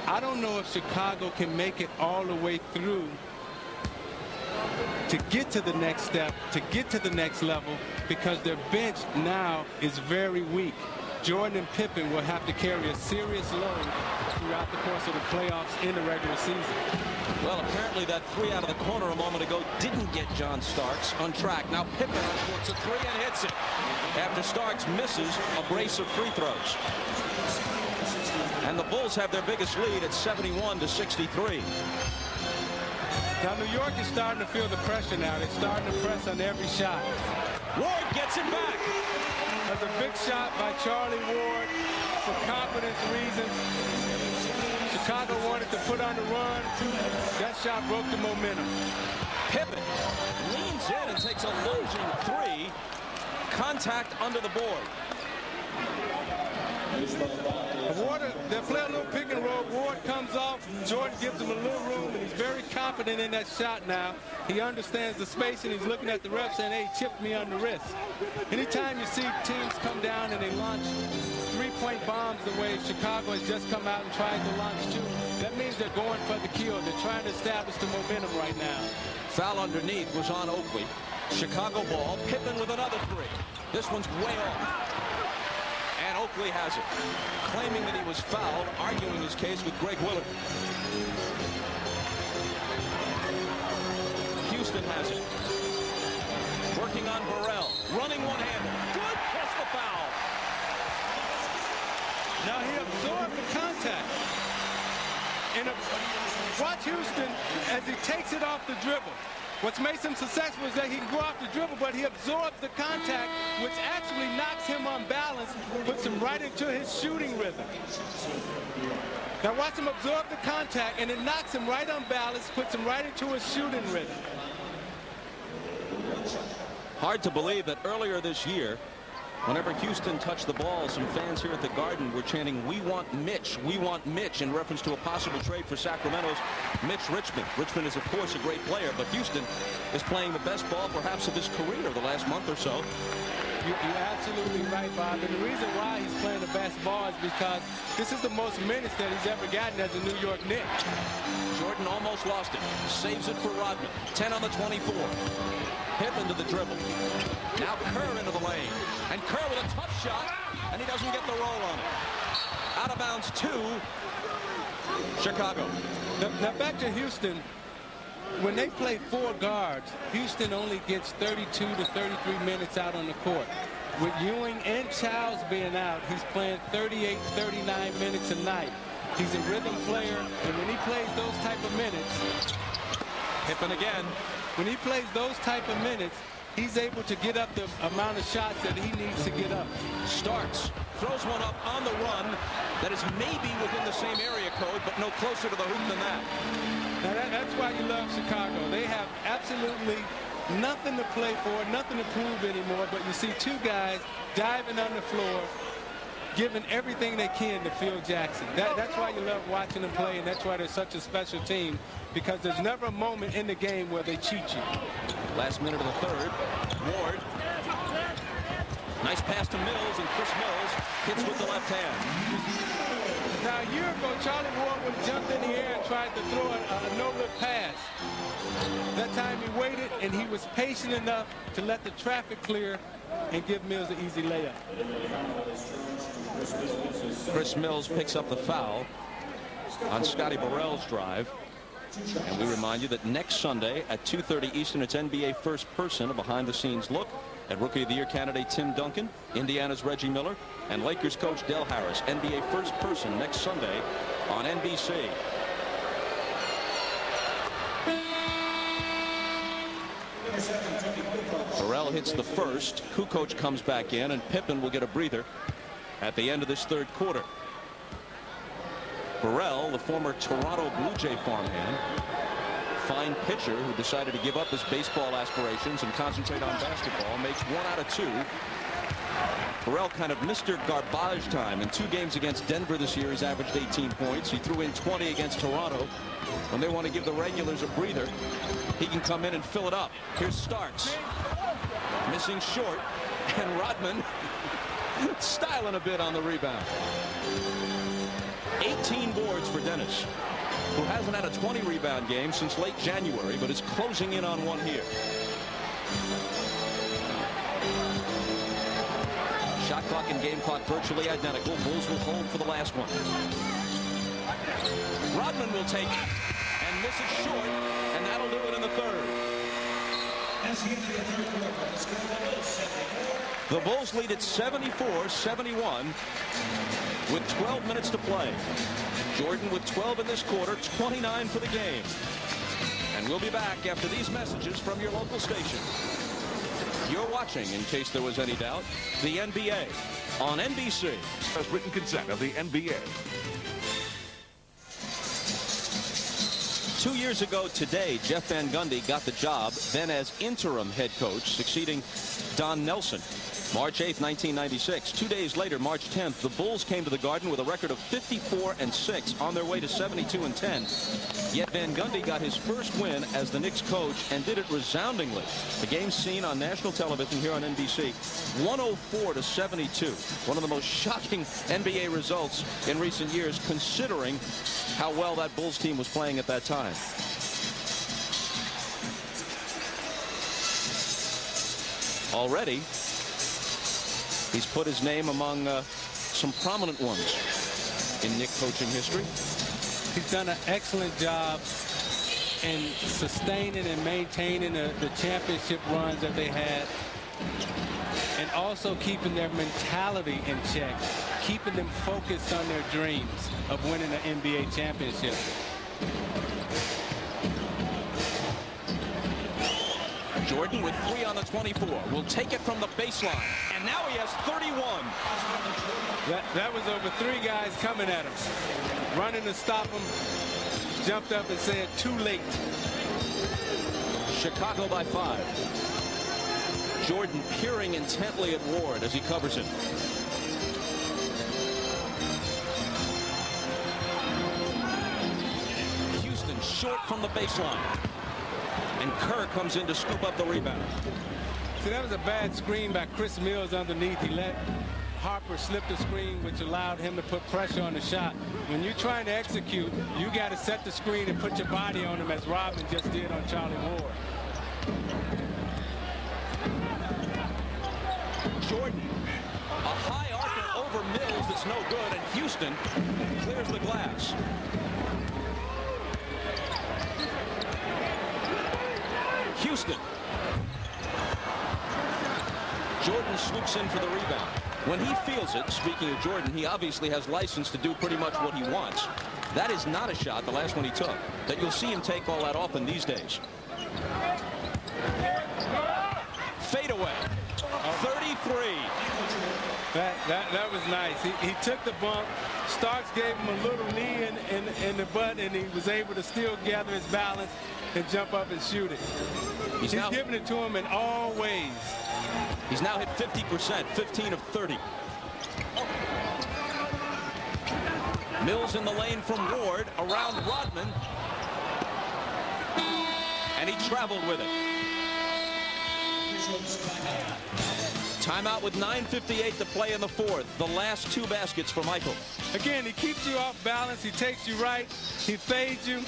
I don't know if Chicago can make it all the way through to get to the next step, to get to the next level, because their bench now is very weak. Jordan and Pippen will have to carry a serious load throughout the course of the playoffs in the regular season. Well, apparently that three out of the corner a moment ago didn't get John Starks on track. Now Pippen uncorks a three and hits it after Starks misses a brace of free throws. And the Bulls have their biggest lead at 71-63. Now New York is starting to feel the pressure now. They're starting to press on every shot. Ward gets it back. That's a big shot by Charlie Ward for confidence reasons. Chicago wanted to put on the run. That shot broke the momentum. Pippen leans in and takes a losing three. Contact under the board. They'll play a little pick and roll. Ward comes off. Jordan gives him a little room, and he's very confident in that shot now. He understands the space, and he's looking at the ref saying, hey, chipped me on the wrist. Anytime you see teams come down and they launch three-point bombs the way Chicago has just come out and tried to launch two, that means they're going for the kill. They're trying to establish the momentum right now. Foul underneath was on Oakley. Chicago ball. Pippen with another three. This one's way off. And Oakley has it, claiming that he was fouled, arguing his case with Greg Willard. Houston has it. Working on Burrell. Running one-handed. Good. Plus the foul. Now he absorbed the contact. And watch Houston as he takes it off the dribble. What makes him successful is that he can go off the dribble, but he absorbs the contact, which actually knocks him on balance, puts him right into his shooting rhythm. Now watch him absorb the contact, and it knocks him right on balance, puts him right into his shooting rhythm. Hard to believe that earlier this year, whenever Houston touched the ball, some fans here at the Garden were chanting, "We want Mitch, we want Mitch," in reference to a possible trade for Sacramento's Mitch Richmond. Richmond is, of course, a great player, but Houston is playing the best ball, perhaps, of his career the last month or so. You're absolutely right, Bob. And the reason why he's playing the best ball is because this is the most minutes that he's ever gotten as a New York Knick. Jordan almost lost it. Saves it for Rodman. 10 on the 24. Pippen to the dribble. Now Kerr into the lane. And Kerr with a tough shot, and he doesn't get the roll on it. Out of bounds, 2. Chicago. Now back to Houston. When they play 4 guards, Houston only gets 32 to 33 minutes out on the court. With Ewing and Childs being out, he's playing 38, 39 minutes a night. He's a rhythm player, and when he plays those type of minutes, Pippen again. When he plays those type of minutes, he's able to get up the amount of shots that he needs to get up. Starks, throws one up on the run that is maybe within the same area code, but no closer to the hoop than that. Now that's why you love Chicago. They have absolutely nothing to play for, nothing to prove anymore, but you see 2 guys diving on the floor, giving everything they can to Phil Jackson. That's why you love watching them play, and that's why they're such a special team, because there's never a moment in the game where they cheat you. Last minute of the third. Ward. Nice pass to Mills, and Chris Mills hits with the left hand. Now, a year ago, Charlie Ward would have jumped in the air and tried to throw a no-look pass. That time he waited, and he was patient enough to let the traffic clear and give Mills an easy layup. Chris Mills picks up the foul on Scotty Burrell's drive. And we remind you that next Sunday at 2:30 Eastern, it's NBA First Person, a behind-the-scenes look at Rookie of the Year candidate Tim Duncan, Indiana's Reggie Miller, and Lakers coach Del Harris. NBA First Person next Sunday on NBC. Burrell hits the first. Kukoc comes back in, and Pippen will get a breather at the end of this third quarter. Burrell, the former Toronto Blue Jay farmhand, fine pitcher who decided to give up his baseball aspirations and concentrate on basketball, makes 1 out of 2. Burrell kind of Mr. Garbage time. In 2 games against Denver this year, he's averaged 18 points. He threw in 20 against Toronto. When they want to give the regulars a breather, he can come in and fill it up. Here's Starks. Missing short, and Rodman styling a bit on the rebound. 18 boards for Dennis, who hasn't had a 20 rebound game since late January, but is closing in on 1 here. Shot clock and game clock virtually identical. Bulls will hold for the last one. Rodman will take it and miss it short, and that'll do it in the third. The Bulls lead at 74-71 with 12 minutes to play. Jordan with 12 in this quarter, 29 for the game. And we'll be back after these messages from your local station. You're watching, in case there was any doubt, the NBA on NBC. Has written consent of the NBA. 2 years ago today, Jeff Van Gundy got the job then as interim head coach, succeeding Don Nelson. March 8th, 1996. 2 days later, March 10th, the Bulls came to the Garden with a record of 54-6 on their way to 72-10. Yet Van Gundy got his first win as the Knicks coach and did it resoundingly. The game seen on national television here on NBC, 104-72. One of the most shocking NBA results in recent years, considering how well that Bulls team was playing at that time. Already, he's put his name among some prominent ones in Knick coaching history. He's done an excellent job in sustaining and maintaining the championship runs that they had, and also keeping their mentality in check, keeping them focused on their dreams of winning an NBA championship. Jordan with 3 on the 24 will take it from the baseline, and now he has 31. That was over 3 guys coming at him, running to stop him. Jumped up and said, too late. Chicago by 5. Jordan peering intently at Ward as he covers him. Houston short from the baseline. And Kerr comes in to scoop up the rebound. See, that was a bad screen by Chris Mills underneath. He let Harper slip the screen, which allowed him to put pressure on the shot. When you're trying to execute, you got to set the screen and put your body on him, as Robin just did on Charlie Ward. Jordan, a high archer over Mills that's no good, and Houston clears the glass. Houston. Jordan swoops in for the rebound. When he feels it, speaking of Jordan, he obviously has license to do pretty much what he wants. That is not a shot, the last one he took, that you'll see him take all that often these days. Fade away. 33. That was nice. He took the bump. Starks gave him a little knee in the butt, and he was able to still gather his balance and jump up and shoot it. He's giving it to him in all ways. He's now hit 50%, 15 of 30. Mills in the lane from Ward, around Rodman. And he traveled with it. Timeout with 9:58 to play in the fourth. The last 2 baskets for Michael. Again, he keeps you off balance. He takes you right. He fades you.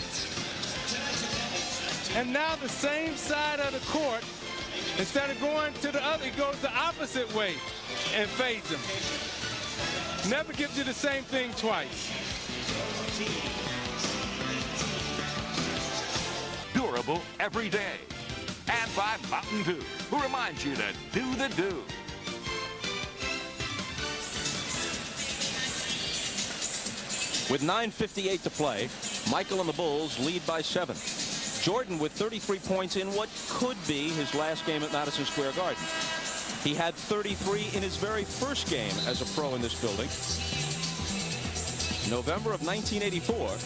And now the same side of the court, instead of going to the other, he goes the opposite way and fades him. Never gives you the same thing twice. Durable every day. And by Mountain Dew, who reminds you to do the do. With 9:58 to play, Michael and the Bulls lead by 7. Jordan with 33 points in what could be his last game at Madison Square Garden. He had 33 in his very first game as a pro in this building. November of 1984.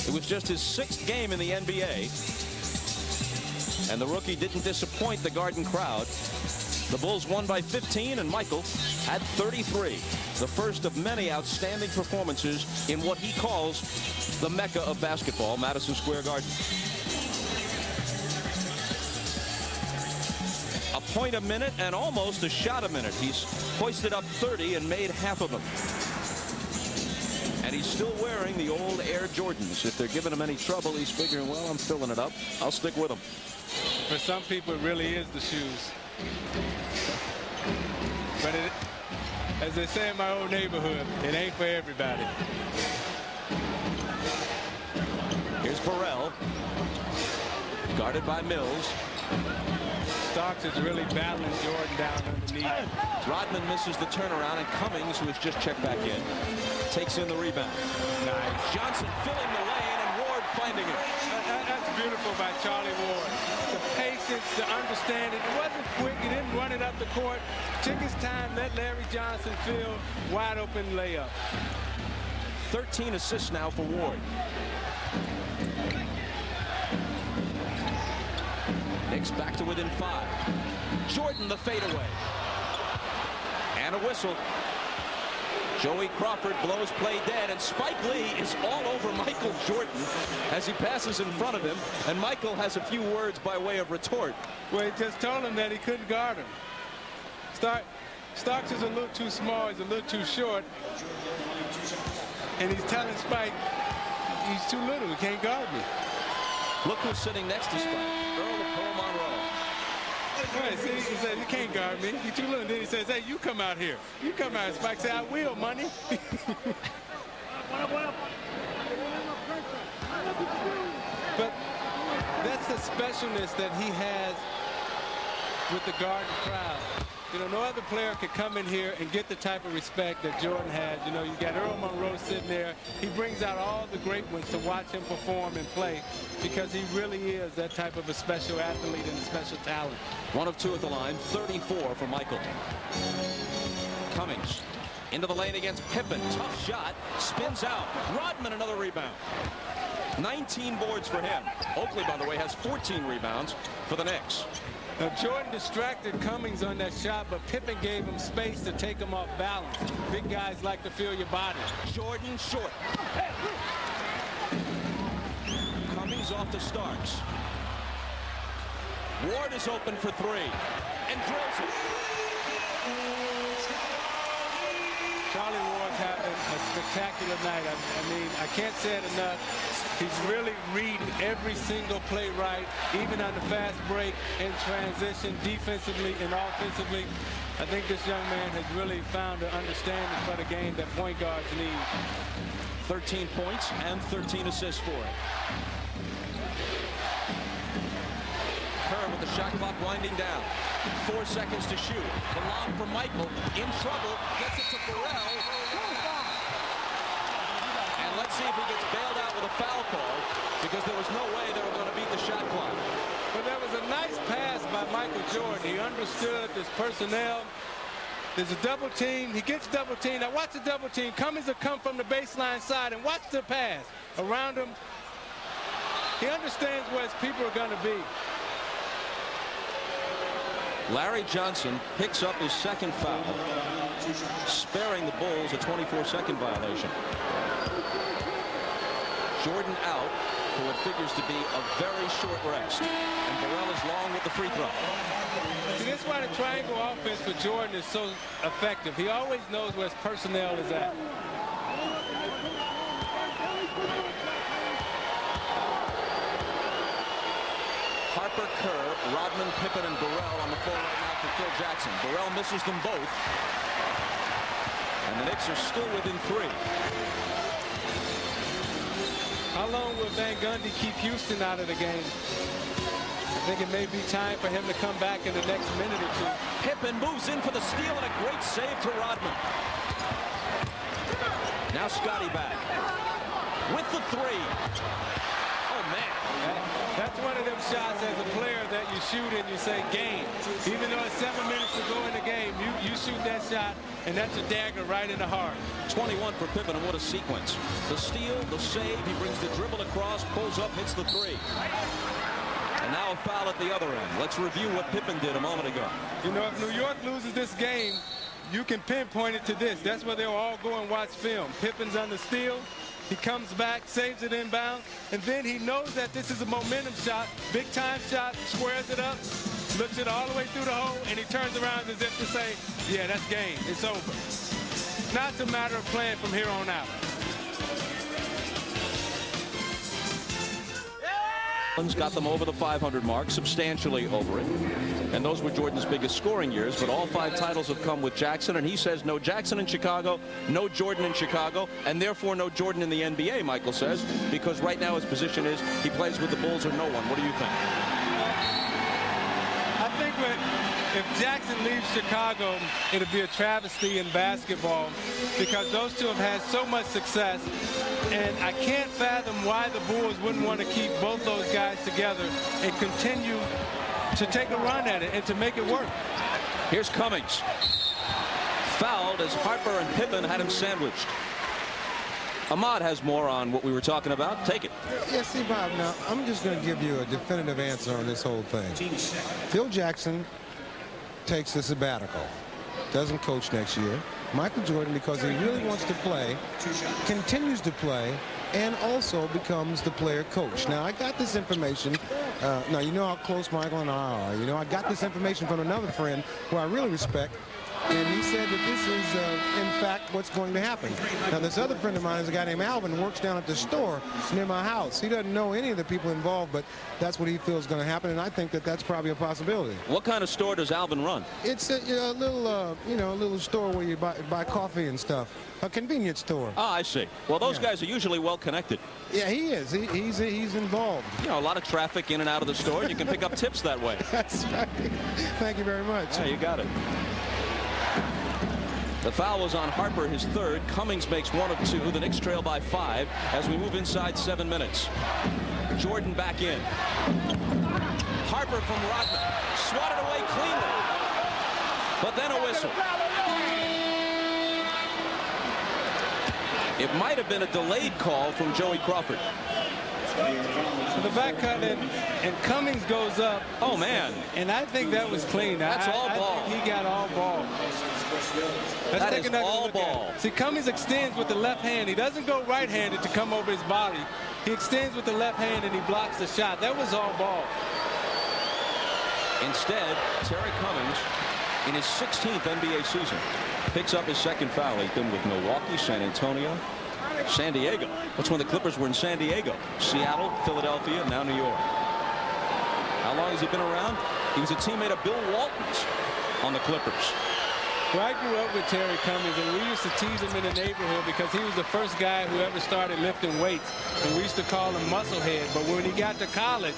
It was just his 6th game in the NBA. And the rookie didn't disappoint the Garden crowd. The Bulls won by 15, and Michael had 33. The first of many outstanding performances in what he calls the Mecca of basketball, Madison Square Garden. A point a minute and almost a shot a minute. He's hoisted up 30 and made half of them. And he's still wearing the old Air Jordans. If they're giving him any trouble, he's figuring, well, I'm filling it up. I'll stick with them. For some people, it really is the shoes. But as they say in my old neighborhood, it ain't for everybody. Here's Burrell, guarded by Mills. Starks is really battling Jordan down underneath. Rodman misses the turnaround, and Cummings, who has just checked back in, takes in the rebound. Nice. Johnson filling the lane, and Ward finding it. That's beautiful by Charlie Ward. The patience, the understanding. It wasn't quick. He didn't run it up the court. Took his time, let Larry Johnson fill wide open layup. 13 assists now for Ward. Knicks back to within 5. Jordan the fadeaway. And a whistle. Joey Crawford blows play dead, and Spike Lee is all over Michael Jordan as he passes in front of him, and Michael has a few words by way of retort. Well, he just told him that he couldn't guard him. Starks is a little too small, he's a little too short, and he's telling Spike he's too little, he can't guard me. Look who's sitting next to Spike, Earl of Pearl Monroe. Right, see, he said, you can't guard me, you're too little. And then he says, hey, you come out here. You come out. Spike said, I will, money. But that's the specialness that he has with the Garden crowd. You know, no other player could come in here and get the type of respect that Jordan had. You know, you got Earl Monroe sitting there. He brings out all the great ones to watch him perform and play because he really is that type of a special athlete and a special talent. 1 of 2 at the line, 34 for Michael. Cummings into the lane against Pippen. Tough shot, spins out. Rodman another rebound. 19 boards for him. Oakley, by the way, has 14 rebounds for the Knicks. Now, Jordan distracted Cummings on that shot, but Pippen gave him space to take him off balance. Big guys like to feel your body. Jordan short. Cummings off to Starks. Ward is open for 3 and drills it. Charlie Ward's having a spectacular night. I mean, I can't say it enough. He's really reading every single play right, even on the fast break, in transition, defensively and offensively. I think this young man has really found an understanding for the game that point guards need. 13 points and 13 assists for him. Kerr with the shot clock winding down. 4 seconds to shoot. The lob from Michael. In trouble. Gets it to Burrell. And let's see if he gets bailed out with a foul call, because there was no way they were going to beat the shot clock. But that was a nice pass by Michael Jordan. He understood this personnel. There's a double team. He gets double team. Now watch the double team. Cummings will come from the baseline side, and watch the pass around him. He understands where his people are going to be. Larry Johnson picks up his second foul, sparing the Bulls a 24-second violation. Jordan out for what figures to be a very short rest, and Burrell is long with the free throw. See, that's why the triangle offense for Jordan is so effective. He always knows where his personnel is at. Harper, Kerr, Rodman, Pippen, and Burrell on the floor right now for Phil Jackson. Burrell misses them both, and the Knicks are still within 3. How long will Van Gundy keep Houston out of the game? I think it may be time for him to come back in the next minute or 2. Pippen moves in for the steal, and a great save to Rodman. Now Scotty back with the 3. Oh, man. That's one of them shots as a player that you shoot and you say game. Even though it's 7 minutes to go in the game, you shoot that shot, and that's a dagger right in the heart. 21 for Pippen, and what a sequence. The steal, the save, he brings the dribble across, pulls up, hits the 3. And now a foul at the other end. Let's review what Pippen did a moment ago. You know, if New York loses this game, you can pinpoint it to this. That's where they'll all go and watch film. Pippen's on the steal. He comes back, saves it inbound, and then he knows that this is a momentum shot, big time shot, squares it up, looks it all the way through the hole, and he turns around as if to say, yeah, that's game. It's over. Now it's a matter of playing from here on out. Got them over the 500 mark, substantially over it. And those were Jordan's biggest scoring years, but all 5 titles have come with Jackson, and he says no Jackson in Chicago, no Jordan in Chicago, and therefore no Jordan in the NBA, Michael says, because right now his position is he plays with the Bulls or no one. What do you think? I think if Jackson leaves Chicago, it'll be a travesty in basketball because those two have had so much success. And I can't fathom why the Bulls wouldn't want to keep both those guys together and continue to take a run at it and to make it work. Here's Cummings. Fouled as Harper and Pippen had him sandwiched. Ahmad has more on what we were talking about. Take it. Yeah, see, Bob, now, I'm just going to give you a definitive answer on this whole thing. Phil Jackson takes a sabbatical. doesn't coach next year. Michael Jordan, because he really wants to play, continues to play, and also becomes the player coach. Now, I got this information. Now, you know how close Michael and I are. You know, I got this information from another friend who I really respect, and he said that this is, in fact, what's going to happen. Now, this other friend of mine is a guy named Alvin who works down at the store near my house. He doesn't know any of the people involved, but that's what he feels is going to happen, and I think that that's probably a possibility. What kind of store does Alvin run? It's a little, a little store where you buy coffee and stuff. A convenience store. Ah, I see. Well, those guys are usually well connected. Yeah, he is. He's involved. You know, a lot of traffic in and out of the store, and you can pick up tips that way. That's right. Thank you very much. Yeah, you got it. The foul was on Harper, his third. Cummings makes 1 of 2. The Knicks trail by 5 as we move inside 7 minutes. Jordan back in. Harper from Rodman. Swatted away cleanly. But then a whistle. It might have been a delayed call from Joey Crawford. So the back cut and Cummings goes up. Oh, man. And I think that was clean. That's all ball. I think he got all ball. Let's That take is another all look ball. at it. See, Cummings extends with the left hand. He doesn't go right-handed to come over his body. He extends with the left hand and he blocks the shot. That was all ball. Instead, Terry Cummings, in his 16th NBA season, picks up his second foul. He's been with Milwaukee, San Antonio, San Diego. That's when the Clippers were in San Diego. Seattle, Philadelphia, now New York. How long has he been around? He was a teammate of Bill Walton's on the Clippers. Well, I grew up with Terry Cummings, and we used to tease him in the neighborhood because he was the first guy who ever started lifting weights. And we used to call him Musclehead. But when he got to college,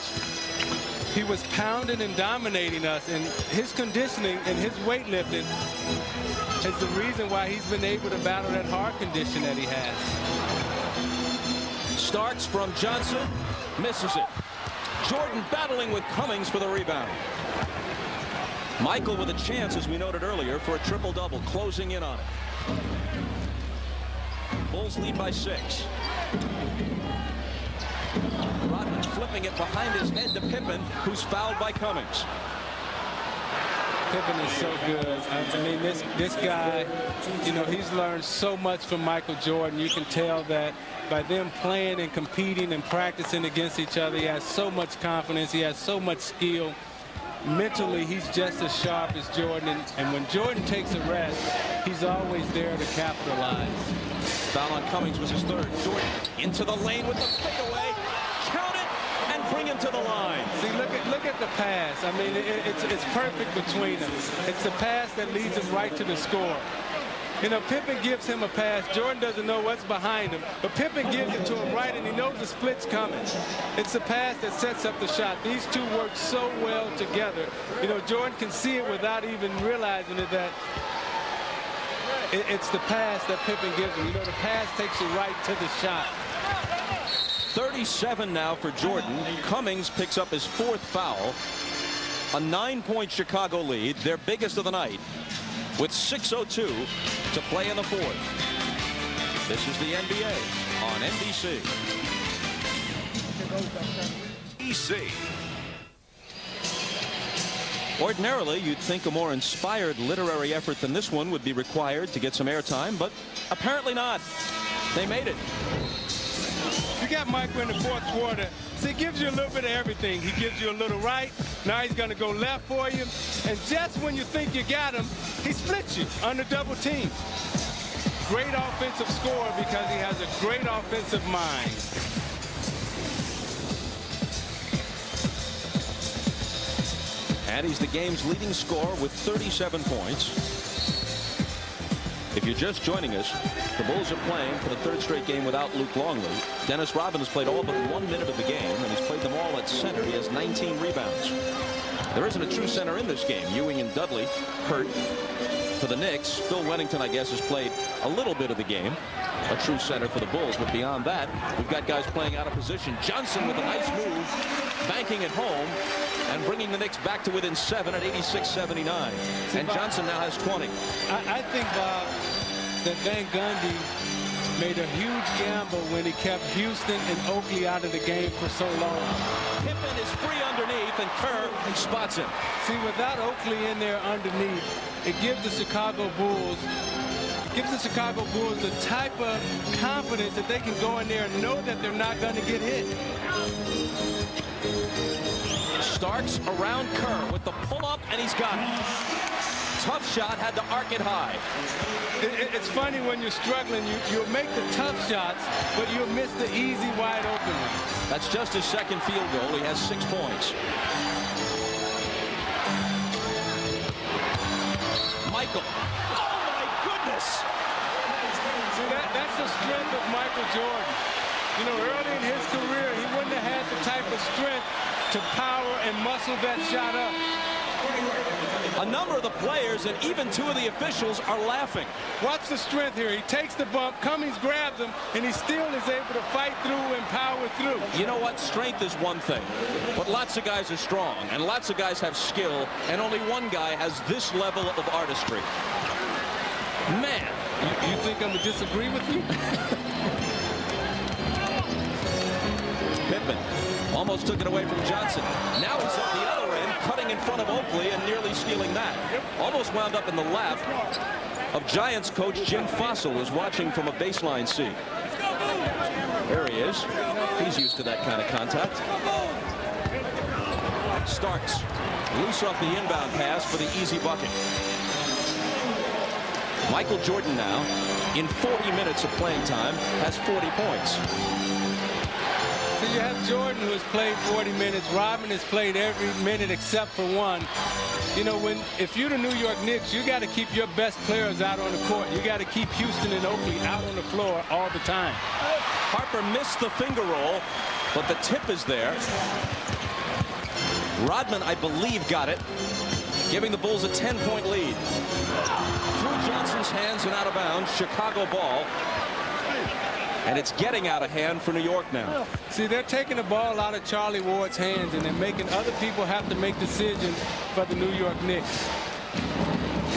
he was pounding and dominating us. And his conditioning and his weightlifting is the reason why he's been able to battle that heart condition that he has. Starks from Johnson, misses it. Jordan battling with Cummings for the rebound. Michael with a chance, as we noted earlier, for a triple-double, closing in on it. Bulls lead by 6. Rodman flipping it behind his head to Pippen, who's fouled by Cummings. Pippen is so good. I mean, this guy, you know, he's learned so much from Michael Jordan. You can tell that by them playing and competing and practicing against each other, he has so much confidence. He has so much skill. Mentally, he's just as sharp as Jordan. And when Jordan takes a rest, he's always there to capitalize. Foul on Cummings was his third. Jordan into the lane with the fadeaway. Count it and bring him to the line. See, look at the pass. I mean, it's perfect between them. It's the pass that leads him right to the score. You know, Pippen gives him a pass. Jordan doesn't know what's behind him, but Pippen gives it to him right, and he knows the split's coming. It's the pass that sets up the shot. These two work so well together. You know, Jordan can see it without even realizing it, that it's the pass that Pippen gives him. You know, the pass takes you right to the shot. 37 now for Jordan. Cummings picks up his 4th foul. A 9-point Chicago lead, their biggest of the night, with 6:02 to play in the 4th. This is the NBA on NBC. NBC. Ordinarily, you'd think a more inspired literary effort than this one would be required to get some airtime, but apparently not. They made it. You got Michael in the 4th quarter. So he gives you a little bit of everything. He gives you a little right. Now he's going to go left for you. And just when you think you got him, he splits you under double team. Great offensive scorer because he has a great offensive mind. And he's the game's leading scorer with 37 points. If you're just joining us, the Bulls are playing for the 3rd straight game without Luke Longley. Dennis Rodman has played all but 1 minute of the game, and he's played them all at center. He has 19 rebounds. There isn't a true center in this game. Ewing and Dudley hurt for the Knicks. Phil Wennington, I guess, has played a little bit of the game. A true center for the Bulls, but beyond that, we've got guys playing out of position. Johnson with a nice move, banking it home, and bringing the Knicks back to within 7 at 86-79. And Johnson now has 20. I think, Bob, that Van Gundy made a huge gamble when he kept Houston and Oakley out of the game for so long. Pippen is free underneath, and Kerr spots him. See, without Oakley in there underneath, it gives the Chicago Bulls the type of confidence that they can go in there and know that they're not going to get hit. Starks around Kerr with the pull-up, and he's got it. Tough shot, had to arc it high. It's funny when you're struggling, you'll make the tough shots, but you'll miss the easy, wide open ones. That's just his second field goal. He has 6 points. Michael. Oh, my goodness. See, that's the strength of Michael Jordan. You know, early in his career, he wouldn't have had the type of strength to power and muscle that shot up. A number of the players and even 2 of the officials are laughing. Watch the strength here. He takes the bump, Cummings grabs him, and he still is able to fight through and power through. You know what? Strength is one thing, but lots of guys are strong, and lots of guys have skill, and only one guy has this level of artistry. Man. You think I'm going to disagree with you? Pittman almost took it away from Johnson. Now he's at the other end, cutting in front of Oakley and nearly stealing that. Almost wound up in the lap of Giants coach Jim Fossil, who's watching from a baseline seat. There he is. He's used to that kind of contact. Starks loose off the inbound pass for the easy bucket. Michael Jordan now, in 40 minutes of playing time, has 40 points. So you have Jordan, who has played 40 minutes. Rodman has played every minute except for one. You know, if you're the New York Knicks, you got to keep your best players out on the court. You got to keep Houston and Oakley out on the floor all the time. Harper missed the finger roll, but the tip is there. Rodman, I believe, got it, giving the Bulls a 10-point lead. Through Johnson's hands and out of bounds, Chicago ball. And it's getting out of hand for New York now. See, they're taking the ball out of Charlie Ward's hands, and they're making other people have to make decisions for the New York Knicks.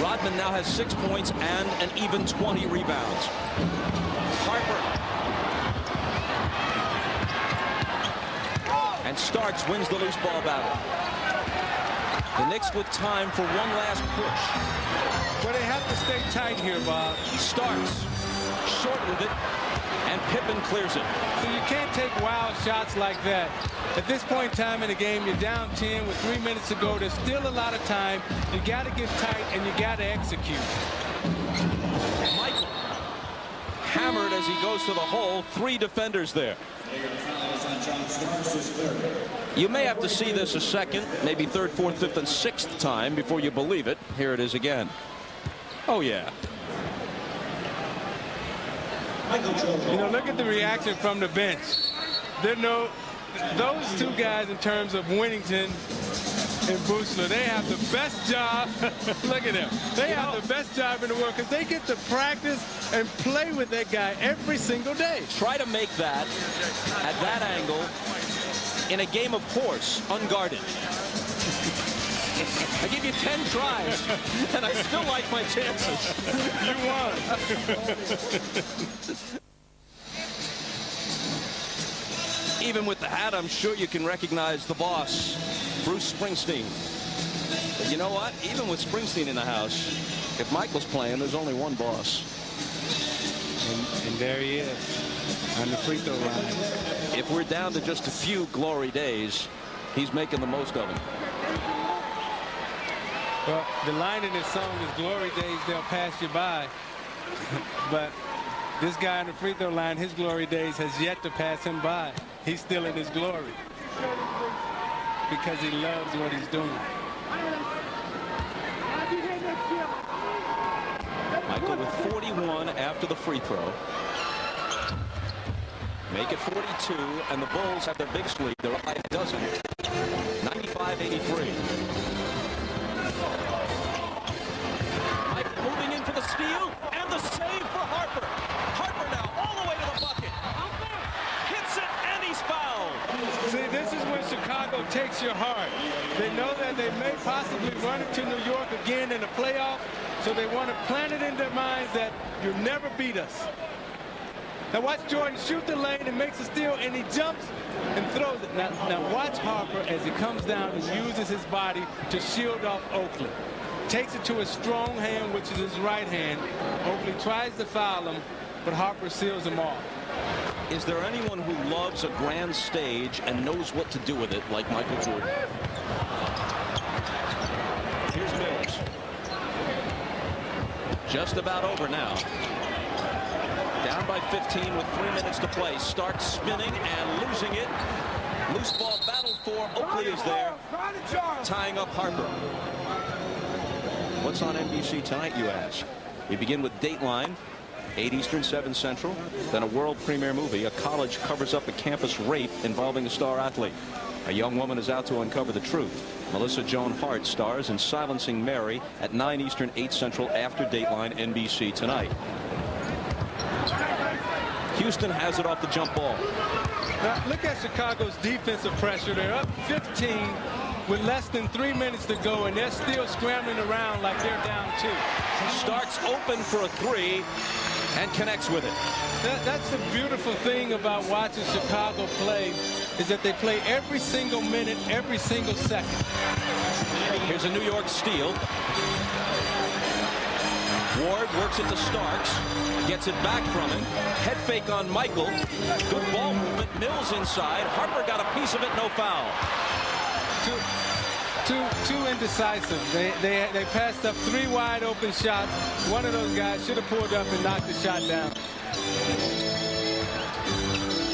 Rodman now has 6 points and an even 20 rebounds. Harper. And Starks wins the loose ball battle. The Knicks with time for one last push. Well, they have to stay tight here, Bob. Starks short with it, and Pippen clears it. So you can't take wild shots like that. At this point in time in the game, you're down 10 with 3 minutes to go. There's still a lot of time. You got to get tight, and you got to execute. Michael hammered as he goes to the hole. 3 defenders there. You may have to see this a second, maybe third, fourth, fifth, and sixth time before you believe it. Here it is again. Oh, yeah. You know, look at the reaction from the bench. Those 2 guys in terms of Winnington and Buechler, they have the best job. Look at them. They have the best job in the world because they get to practice and play with that guy every single day. Try to make that at that angle in a game of horse, unguarded. I give you 10 tries, and I still like my chances. You won. Even with the hat, I'm sure you can recognize the boss, Bruce Springsteen. But you know what? Even with Springsteen in the house, if Michael's playing, there's only one boss. And there he is on the free throw line. If we're down to just a few glory days, he's making the most of them. Well, the line in this song is glory days, they'll pass you by. But this guy on the free throw line, his glory days has yet to pass him by. He's still in his glory because he loves what he's doing. Michael with 41 after the free throw. Make it 42, and the Bulls have their biggest lead. They're up by a dozen. 95-83. Mike moving in for the steal, and the save for Harper. Harper now all the way to the bucket. Hits it, and he's fouled. See, this is when Chicago takes your heart. They know that they may possibly run into New York again in the playoffs, so they want to plant it in their minds that you'll never beat us. Now watch Jordan shoot the lane and makes a steal, and he jumps and throws it. Now watch Harper as he comes down and uses his body to shield off Oakley. Takes it to his strong hand, which is his right hand. Oakley tries to foul him, but Harper seals him off. Is there anyone who loves a grand stage and knows what to do with it like Michael Jordan? Here's Mills. Just about over now. Down by 15 with 3 minutes to play. Starks spinning and losing it. Loose ball battled for. Oakley is there, tying up Harper. What's on NBC tonight, you ask? We begin with Dateline, 8 Eastern, 7 Central. Then a world premiere movie. A college covers up a campus rape involving a star athlete. A young woman is out to uncover the truth. Melissa Joan Hart stars in Silencing Mary at 9 Eastern, 8 Central after Dateline, NBC tonight. Houston has it off the jump ball. Now look at Chicago's defensive pressure. They're up 15 with less than 3 minutes to go, and they're still scrambling around like they're down 2. Starts open for a 3 and connects with it. That's the beautiful thing about watching Chicago play, is that they play every single minute, every single second. Here's a New York steal. Ward works it to Starks, gets it back from him. Head fake on Michael. Good ball movement. Mills inside. Harper got a piece of it. No foul. Too indecisive. They passed up 3 wide open shots. One of those guys should have pulled up and knocked the shot down.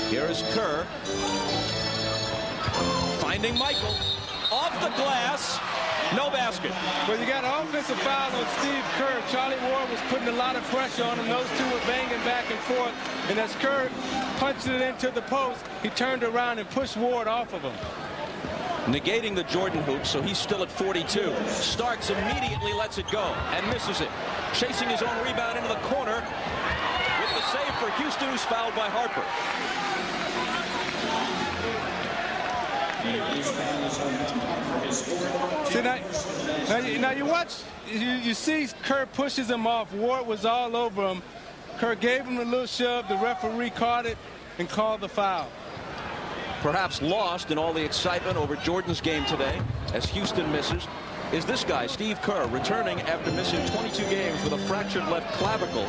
Here is Kerr. Finding Michael. Off the glass. No basket. Well, you got an offensive foul on Steve Kerr. Charlie Ward was putting a lot of pressure on him. Those two were banging back and forth. And as Kerr punched it into the post, he turned around and pushed Ward off of him. Negating the Jordan hoop, so he's still at 42. Starks immediately lets it go and misses it. Chasing his own rebound into the corner with the save for Houston, who's fouled by Harper. See, now you watch, you see Kerr pushes him off. Ward was all over him. Kerr gave him a little shove. The referee caught it and called the foul. Perhaps lost in all the excitement over Jordan's game today as Houston misses is this guy, Steve Kerr, returning after missing 22 games with a fractured left clavicle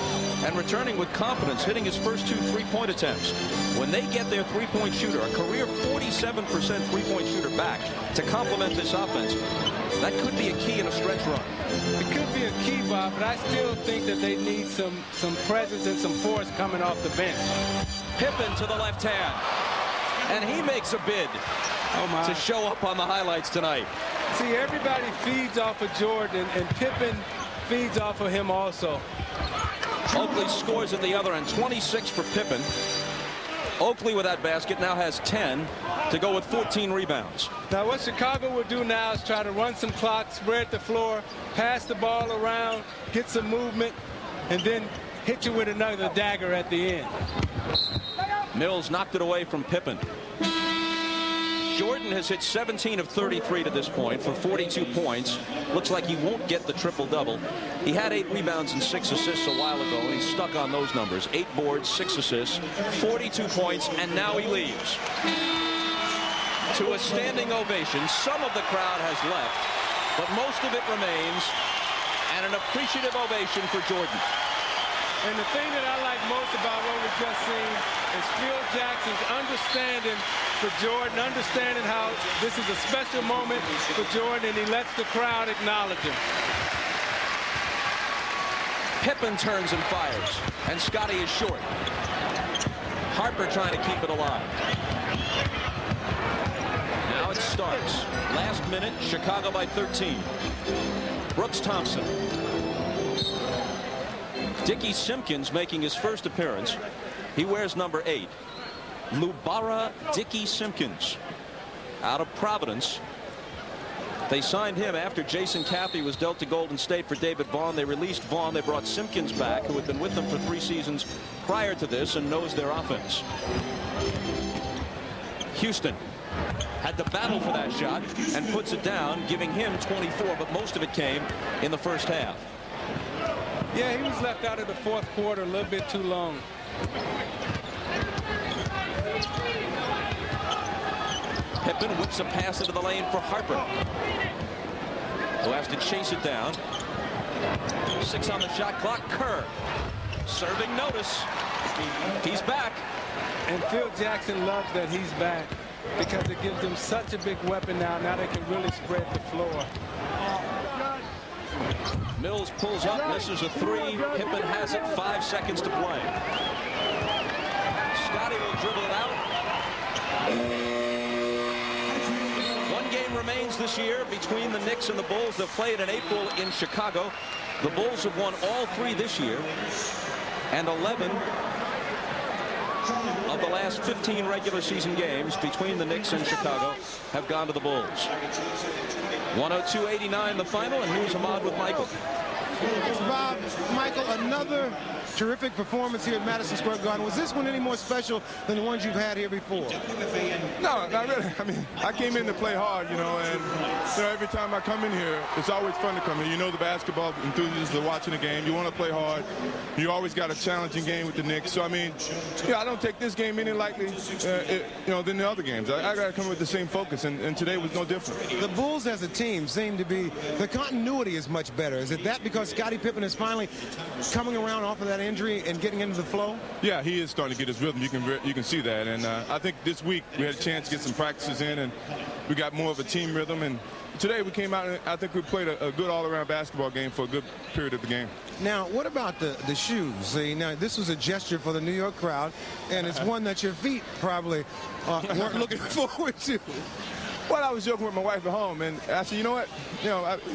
and returning with confidence, hitting his first 2 3-point attempts. When they get their three-point shooter, a career 47% three-point shooter back to complement this offense, that could be a key in a stretch run. It could be a key, Bob, but I still think that they need some presence and some force coming off the bench. Pippen to the left hand. And he makes a bid to show up on the highlights tonight. See, everybody feeds off of Jordan, and Pippen feeds off of him also. Oakley scores at the other end, 26 for Pippen. Oakley with that basket now has 10 to go with 14 rebounds. Now what Chicago will do now is try to run some clock, spread the floor, pass the ball around, get some movement, and then hit you with another dagger at the end. Mills knocked it away from Pippen. Jordan has hit 17 of 33 to this point for 42 points. Looks like he won't get the triple-double. He had 8 rebounds and 6 assists a while ago, and he's stuck on those numbers. 8 boards, 6 assists, 42 points, and now he leaves. To a standing ovation. Some of the crowd has left, but most of it remains, and an appreciative ovation for Jordan. And the thing that I like most about what we've just seen is Phil Jackson's understanding for Jordan, understanding how this is a special moment for Jordan, and he lets the crowd acknowledge him. Pippen turns and fires, and Scotty is short. Harper trying to keep it alive. Now it starts. Last minute, Chicago by 13. Brooks Thompson. Dickie Simpkins making his first appearance. He wears number 8. Lubara Dickie Simpkins out of Providence. They signed him after Jason Caffey was dealt to Golden State for David Vaughn. They released Vaughn. They brought Simpkins back, who had been with them for 3 seasons prior to this and knows their offense. Houston had to battle for that shot and puts it down, giving him 24, but most of it came in the first half. Yeah, he was left out of the fourth quarter a little bit too long. Pippen whips a pass into the lane for Harper, who has to chase it down. 6 on the shot clock. Kerr serving notice. He's back. And Phil Jackson loves that he's back because it gives them such a big weapon now. Now they can really spread the floor. Mills pulls up, misses a 3. Pippen has it, 5 seconds to play. Scotty will dribble it out. One game remains this year between the Knicks and the Bulls. They'll play it in April in Chicago. The Bulls have won all 3 this year, and 11 of the last 15 regular season games between the Knicks and Chicago have gone to the Bulls. 102-89 the final, and here's Ahmad with Michael. Bob, Michael, another terrific performance here at Madison Square Garden. Was this one any more special than the ones you've had here before? No, not really. I mean, I came in to play hard, you know, and every time I come in here, it's always fun to come in. You know, the basketball enthusiasts are watching the game. You want to play hard. You always got a challenging game with the Knicks. So, I mean, I don't take this game any lightly, than the other games. I got to come with the same focus, and today was no different. The Bulls as a team seem to be, the continuity is much better. Is it that because Scottie Pippen is finally coming around off of that injury and getting into the flow? Yeah, he is starting to get his rhythm. You can see that, and I think this week we had a chance to get some practices in, and we got more of a team rhythm. And today we came out and I think we played a good all-around basketball game for a good period of the game. Now, what about the shoes? See, now this was a gesture for the New York crowd, and it's one that your feet probably weren't looking forward to. Well, I was joking with my wife at home, and I said, you know what?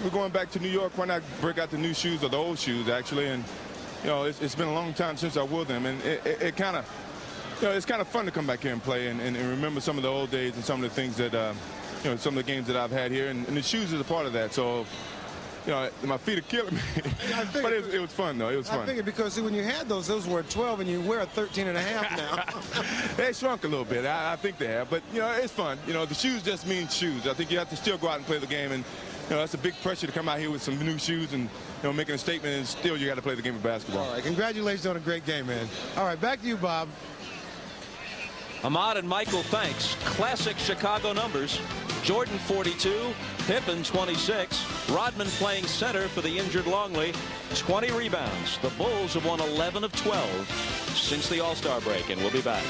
We're going back to New York. Why not break out the new shoes, or the old shoes, actually? And it's been a long time since I wore them, and it kind of, it's kind of fun to come back here and play and remember some of the old days and some of the things that, some of the games that I've had here, and the shoes is a part of that. So, my feet are killing me, but it was fun, though. It was fun. I figured because, see, when you had those were 12, and you wear a 13.5 now. They shrunk a little bit. I think they have, but, it's fun. The shoes just mean shoes. I think you have to still go out and play the game, and, that's a big pressure to come out here with some new shoes and, making a statement, and still you got to play the game of basketball. All right, congratulations on a great game, man. All right, back to you, Bob. Ahmad and Michael, thanks. Classic Chicago numbers. Jordan 42, Pippen 26, Rodman playing center for the injured Longley, 20 rebounds. The Bulls have won 11 of 12 since the All-Star break, and we'll be back.